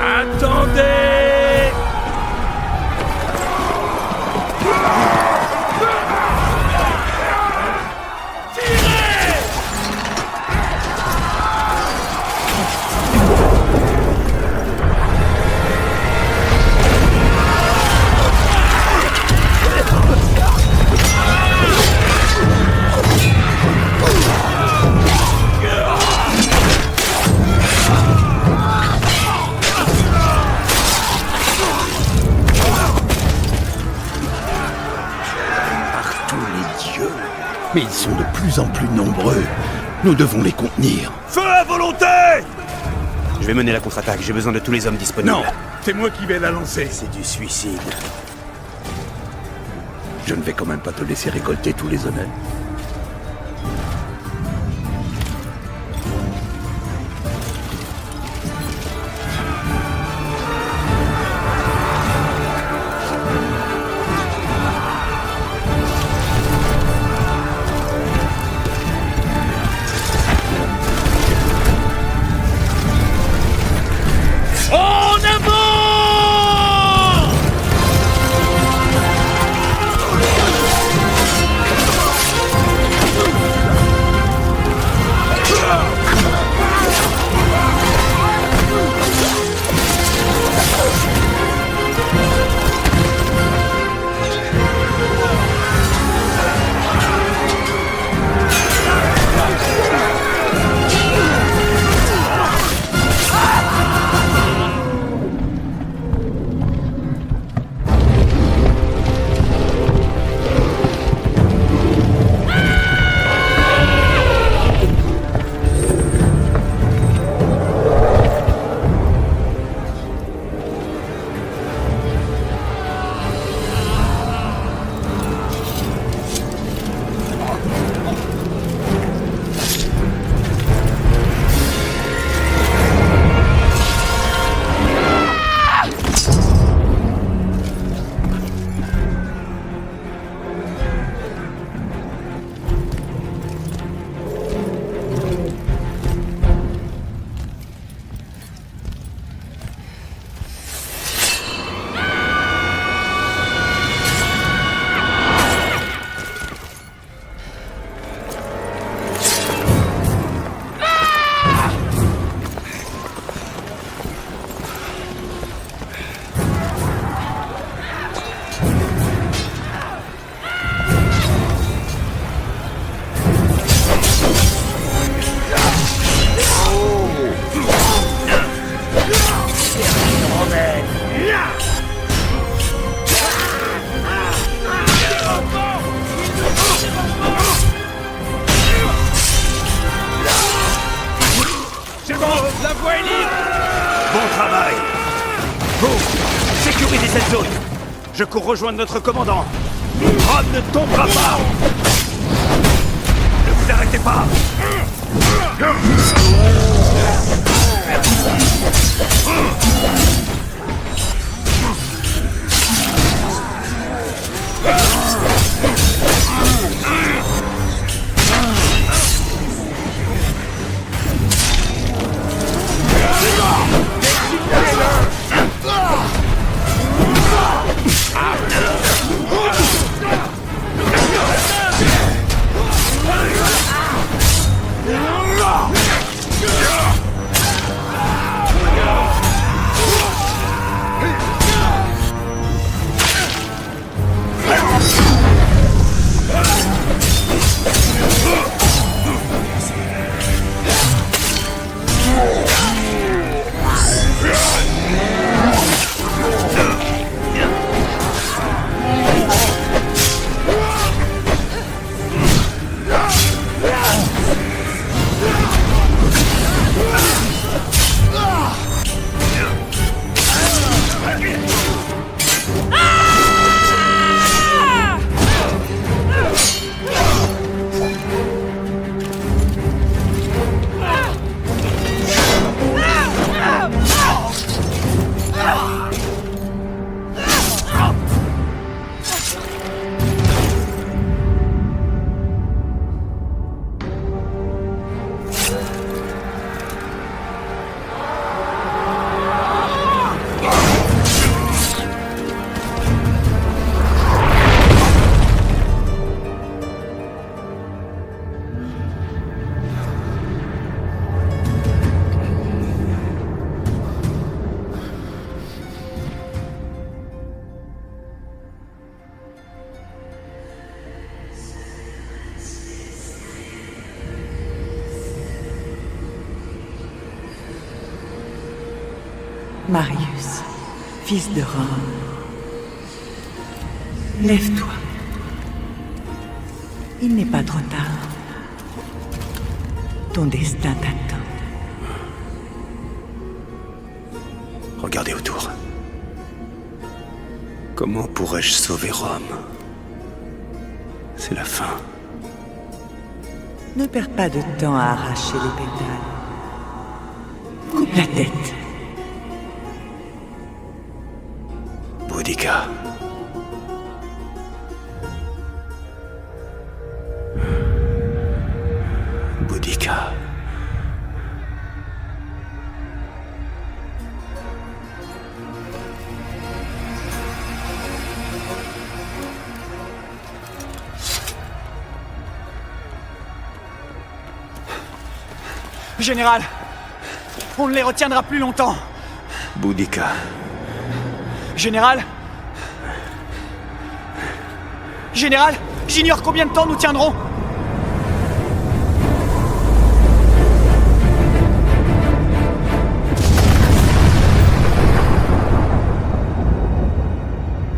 Attendez! Mais ils sont de plus en plus nombreux. Nous devons les contenir. Feu à volonté! Je vais mener la contre-attaque, j'ai besoin de tous les hommes disponibles. Non, c'est moi qui vais la lancer. C'est du suicide. Je ne vais quand même pas te laisser récolter tous les honneurs. Je cours rejoindre notre commandant. Rome ne tombera pas. Ne vous arrêtez pas. Marius, fils de Rome, lève-toi. Il n'est pas trop tard. Ton destin t'attend. Regardez autour. Comment pourrais-je sauver Rome? C'est la fin. Ne perds pas de temps à arracher les pétales. Coupe la tête. Boudica. Boudica. Général, on ne les retiendra plus longtemps. Boudica. Général Général, j'ignore combien de temps nous tiendrons.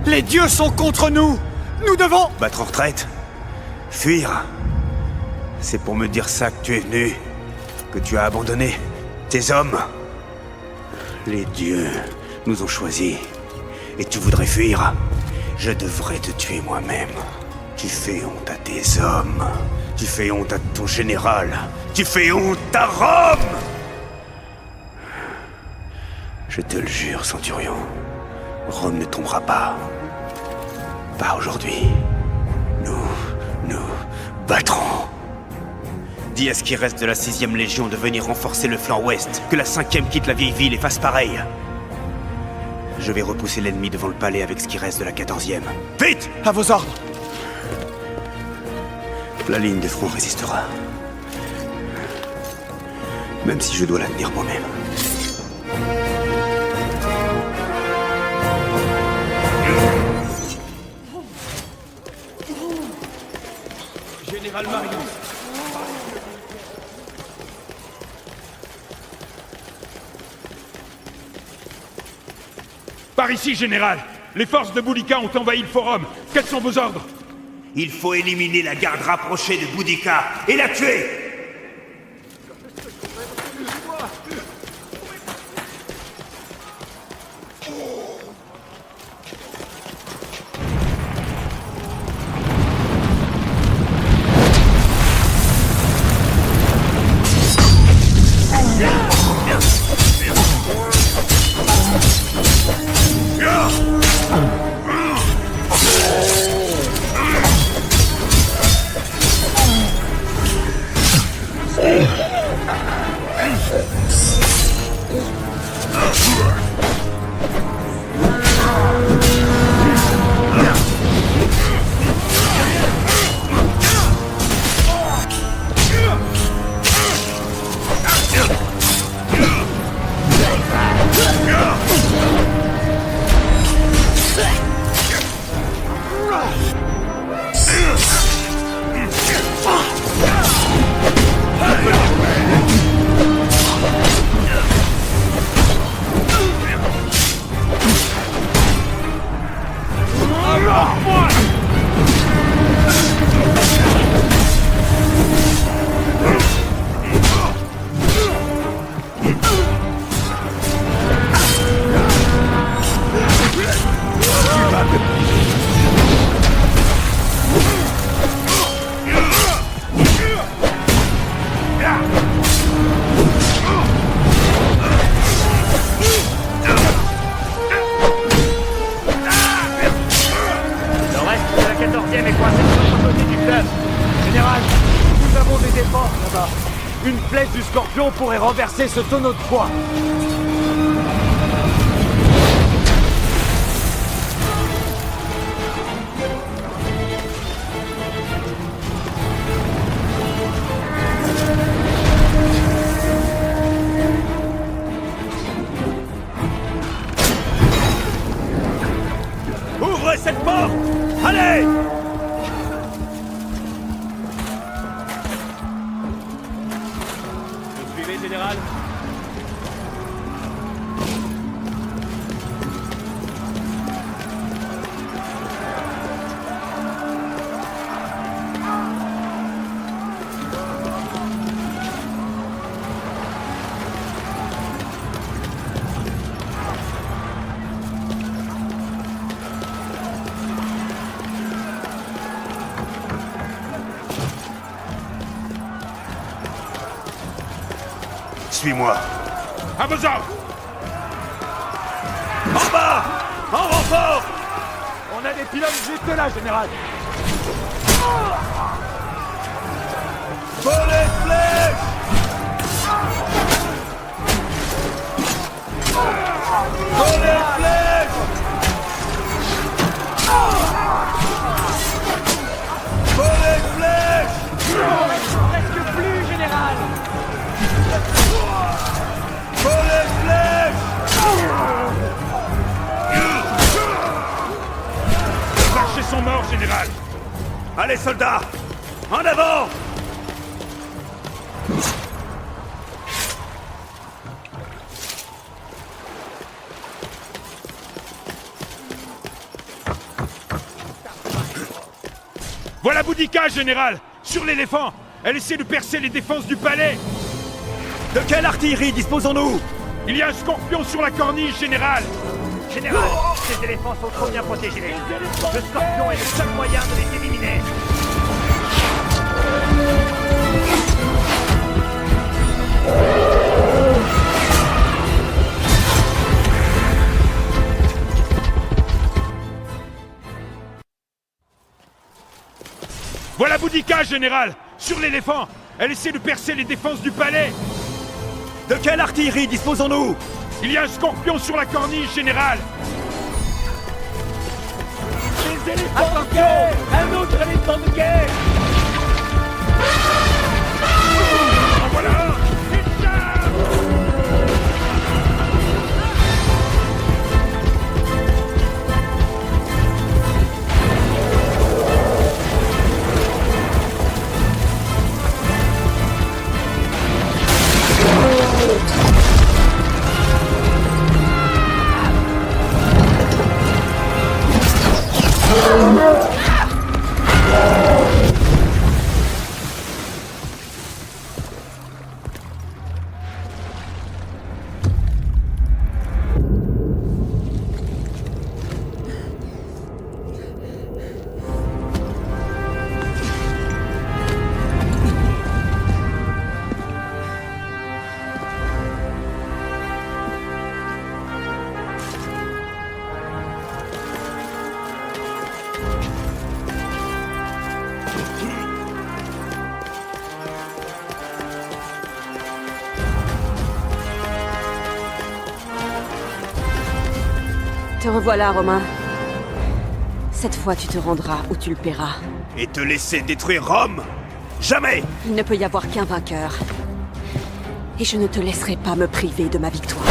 Les dieux sont contre nous. Nous devons... Battre en retraite? Fuir? C'est pour me dire ça que tu es venu? Que tu as abandonné tes hommes? Les dieux nous ont choisis. Et tu voudrais fuir? Je devrais te tuer moi-même. Tu fais honte à tes hommes. Tu fais honte à ton général. Tu fais honte à Rome! Je te le jure, Centurion. Rome ne tombera pas. Pas aujourd'hui. Nous battrons. Dis à ce qui reste de la 6e Légion de venir renforcer le flanc ouest. Que la 5e quitte la vieille ville et fasse pareil. Je vais repousser l'ennemi devant le palais avec ce qui reste de la 14e. Vite! À vos ordres. La ligne de front résistera. Même si je dois la tenir moi-même. Général Marius. Par ici, général! Les forces de Boudica ont envahi le forum. Quels sont vos ordres? Il faut éliminer la garde rapprochée de Boudica et la tuer! Une flèche du Scorpion pourrait renverser ce tonneau de poids. Ouvrez cette porte! Allez! Vous suivez, général? Suis-moi. À vos ordres! En bas! En renfort! On a des pilotes juste là, général. Volet flèche! Volet flèche! Volet flèche! Presque plus, général. Volet flèche! Les archers sont morts, général! Allez, soldats! En avant! Voilà Boudica, général! Sur l'éléphant! Elle essaie de percer les défenses du palais! De quelle artillerie disposons-nous? Il y a un scorpion sur la corniche, général! Général, ces éléphants sont trop bien protégés. Le scorpion est le seul moyen de les éliminer. Voilà Boudica, général! Sur l'éléphant! Elle essaie de percer les défenses du palais! De quelle artillerie disposons-nous? Il y a un scorpion sur la corniche, général! Attention! Un autre éléphant de guerre! En voilà un! Il charge! Te revoilà, Romain. Cette fois, tu te rendras où tu le paieras. Et te laisser détruire Rome? Jamais! Il ne peut y avoir qu'un vainqueur. Et je ne te laisserai pas me priver de ma victoire.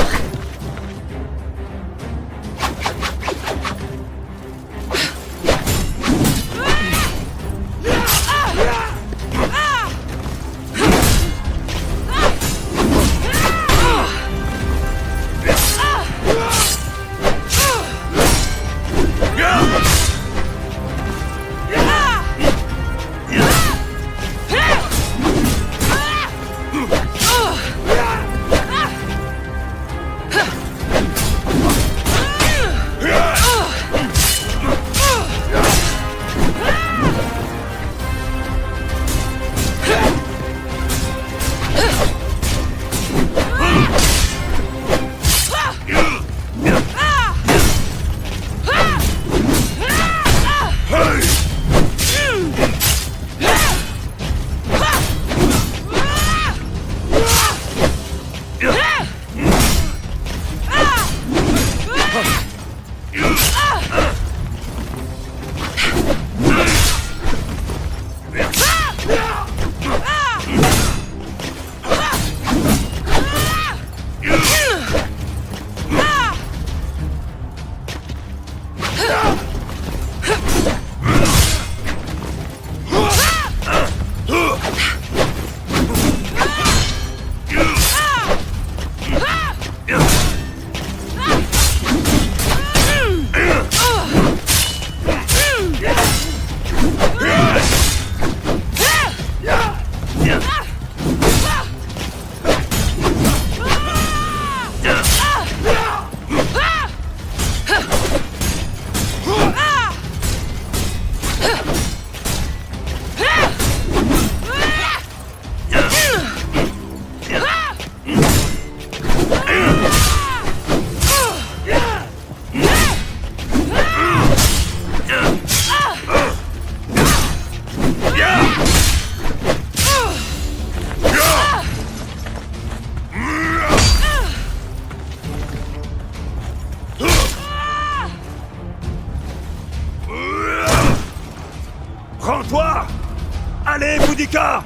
victoire! Allez, Boudica!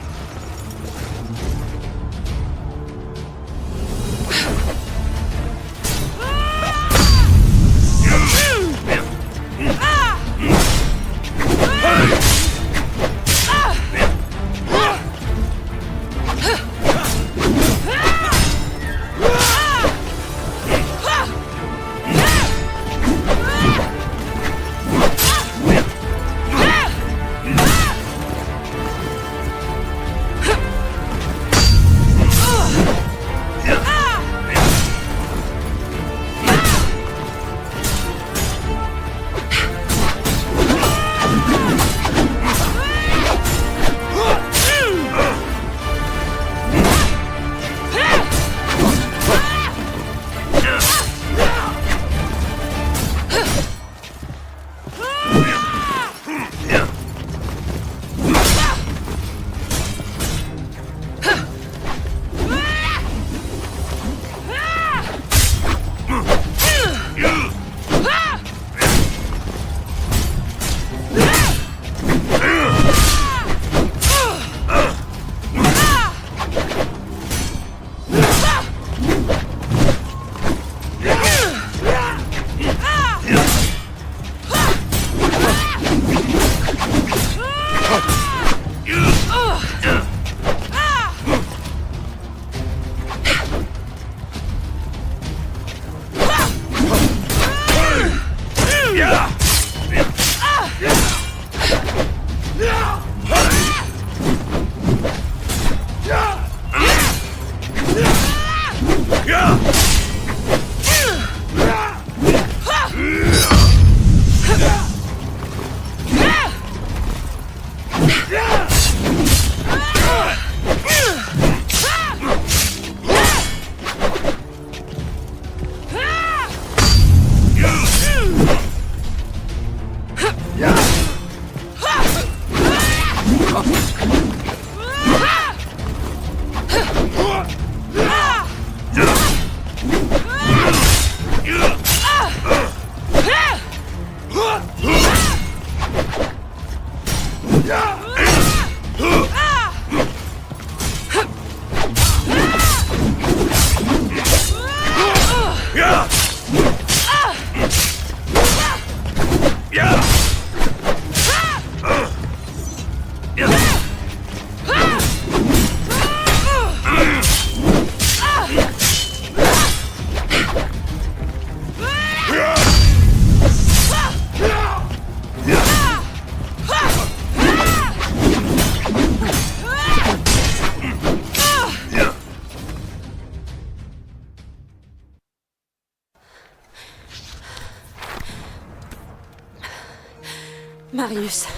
Marius,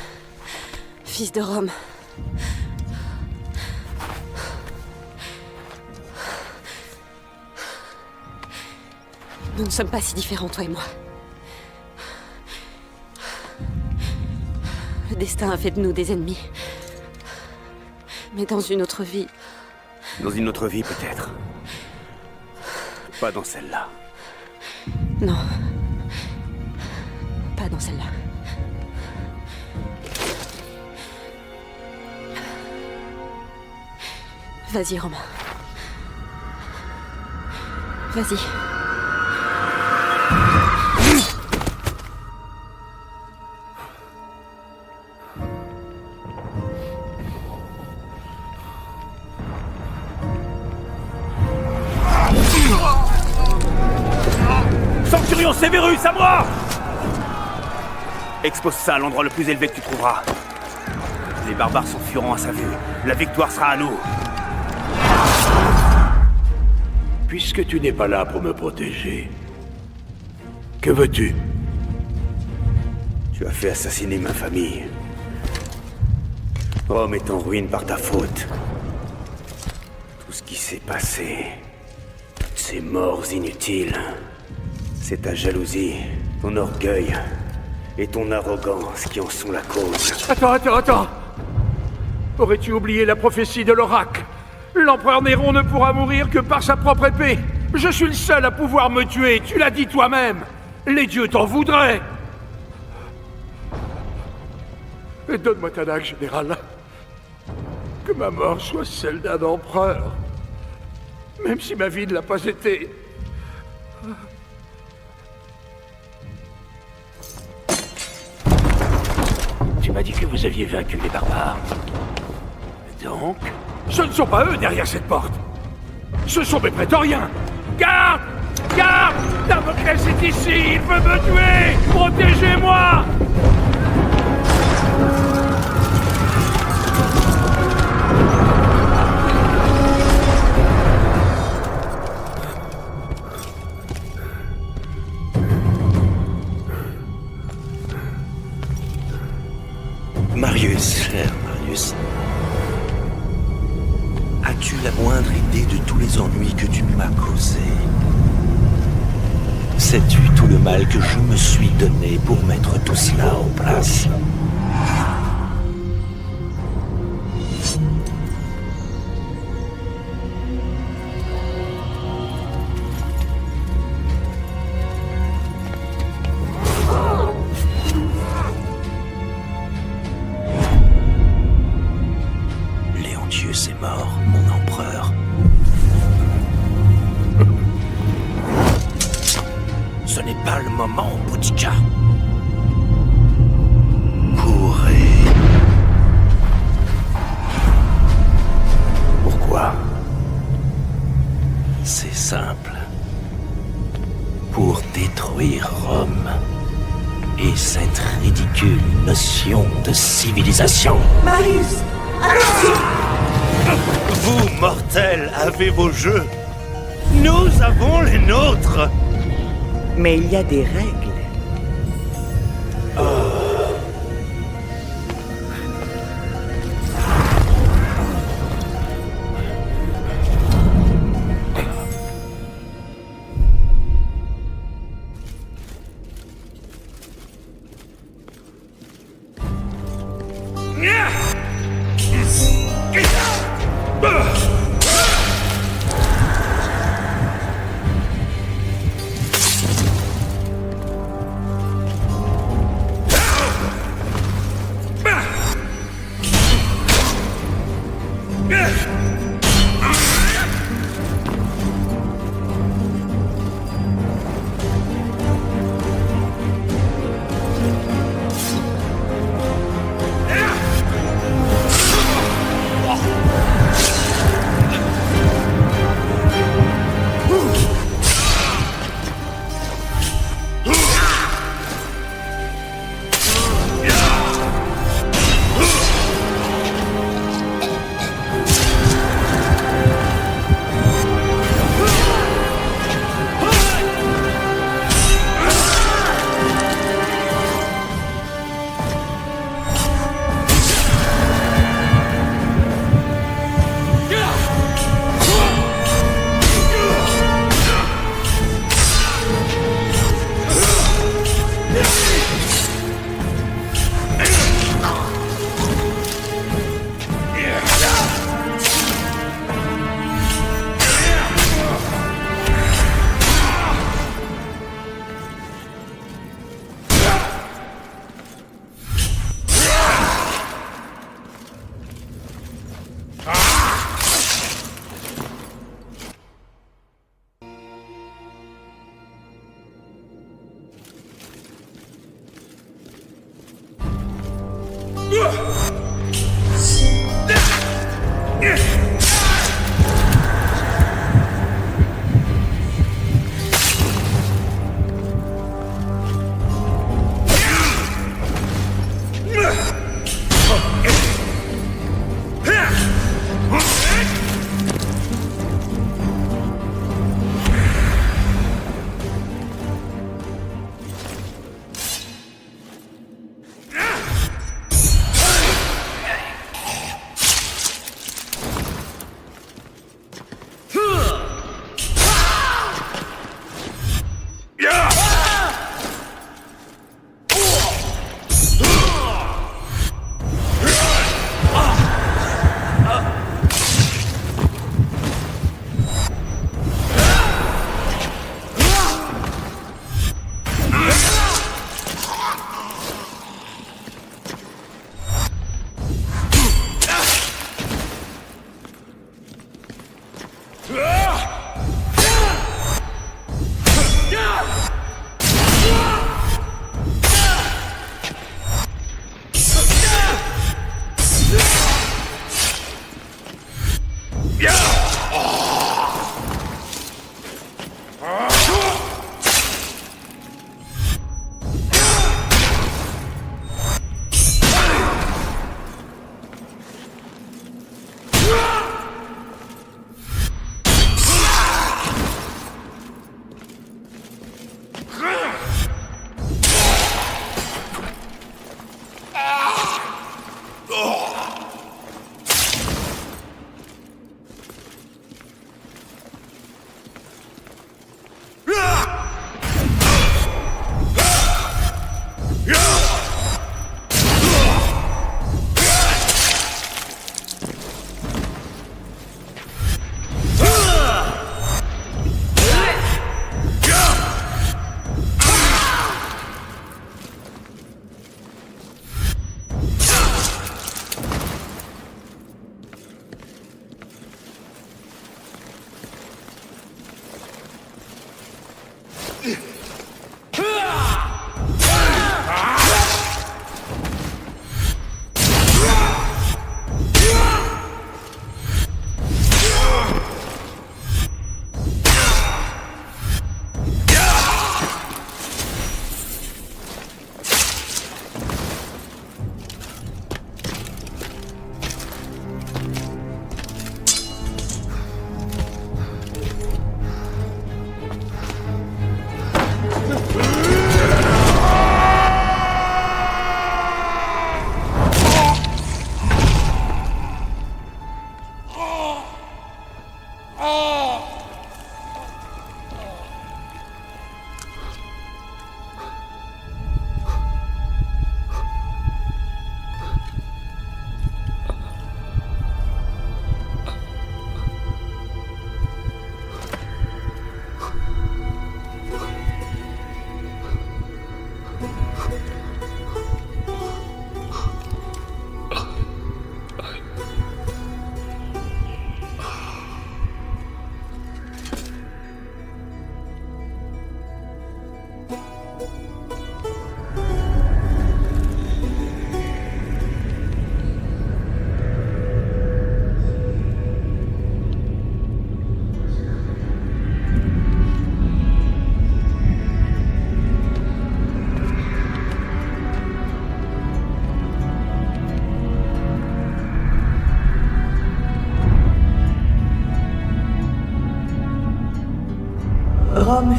fils de Rome. Nous ne sommes pas si différents, toi et moi. Le destin a fait de nous des ennemis. Mais dans une autre vie... Dans une autre vie, peut-être. Pas dans celle-là. Non. Pas dans celle-là. Vas-y, Romain. Vas-y. Centurion Sévérus, à moi! Expose ça à l'endroit le plus élevé que tu trouveras. Les barbares s'enfuiront à sa vue. La victoire sera à nous. Puisque tu n'es pas là pour me protéger, que veux-tu? Tu as fait assassiner ma famille. Rome est en ruine par ta faute. Tout ce qui s'est passé, toutes ces morts inutiles, c'est ta jalousie, ton orgueil et ton arrogance qui en sont la cause. Attends. Aurais-tu oublié la prophétie de l'oracle? L'empereur Néron ne pourra mourir que par sa propre épée. Je suis le seul à pouvoir me tuer, tu l'as dit toi-même. Les dieux t'en voudraient. Et donne-moi ta dague, général. Que ma mort soit celle d'un empereur. Même si ma vie ne l'a pas été. Tu m'as dit que vous aviez vaincu les barbares. Donc? Ce ne sont pas eux derrière cette porte. Ce sont mes prétoriens. Garde! Garde! Damoclès est ici! Il veut me tuer! Protégez-moi! Marius, cher Marius. As-tu la moindre idée de tous les ennuis que tu m'as causés? Sais-tu tout le mal que je me suis donné pour mettre tout cela en place? Léontius est mort, mon empereur. Ce n'est pas le moment, Boudica. Courez. Pourquoi? C'est simple. Pour détruire Rome et cette ridicule notion de civilisation. Marius! Attention! Vous, mortels, avez vos jeux. Nous avons les nôtres. Mais il y a des règles.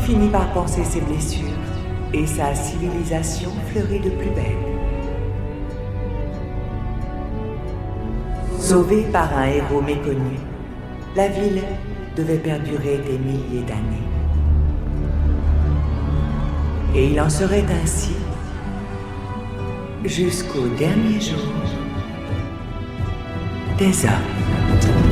finit par panser ses blessures et sa civilisation fleurit de plus belle. Sauvée par un héros méconnu, la ville devait perdurer des milliers d'années. Et il en serait ainsi jusqu'au dernier jour des hommes.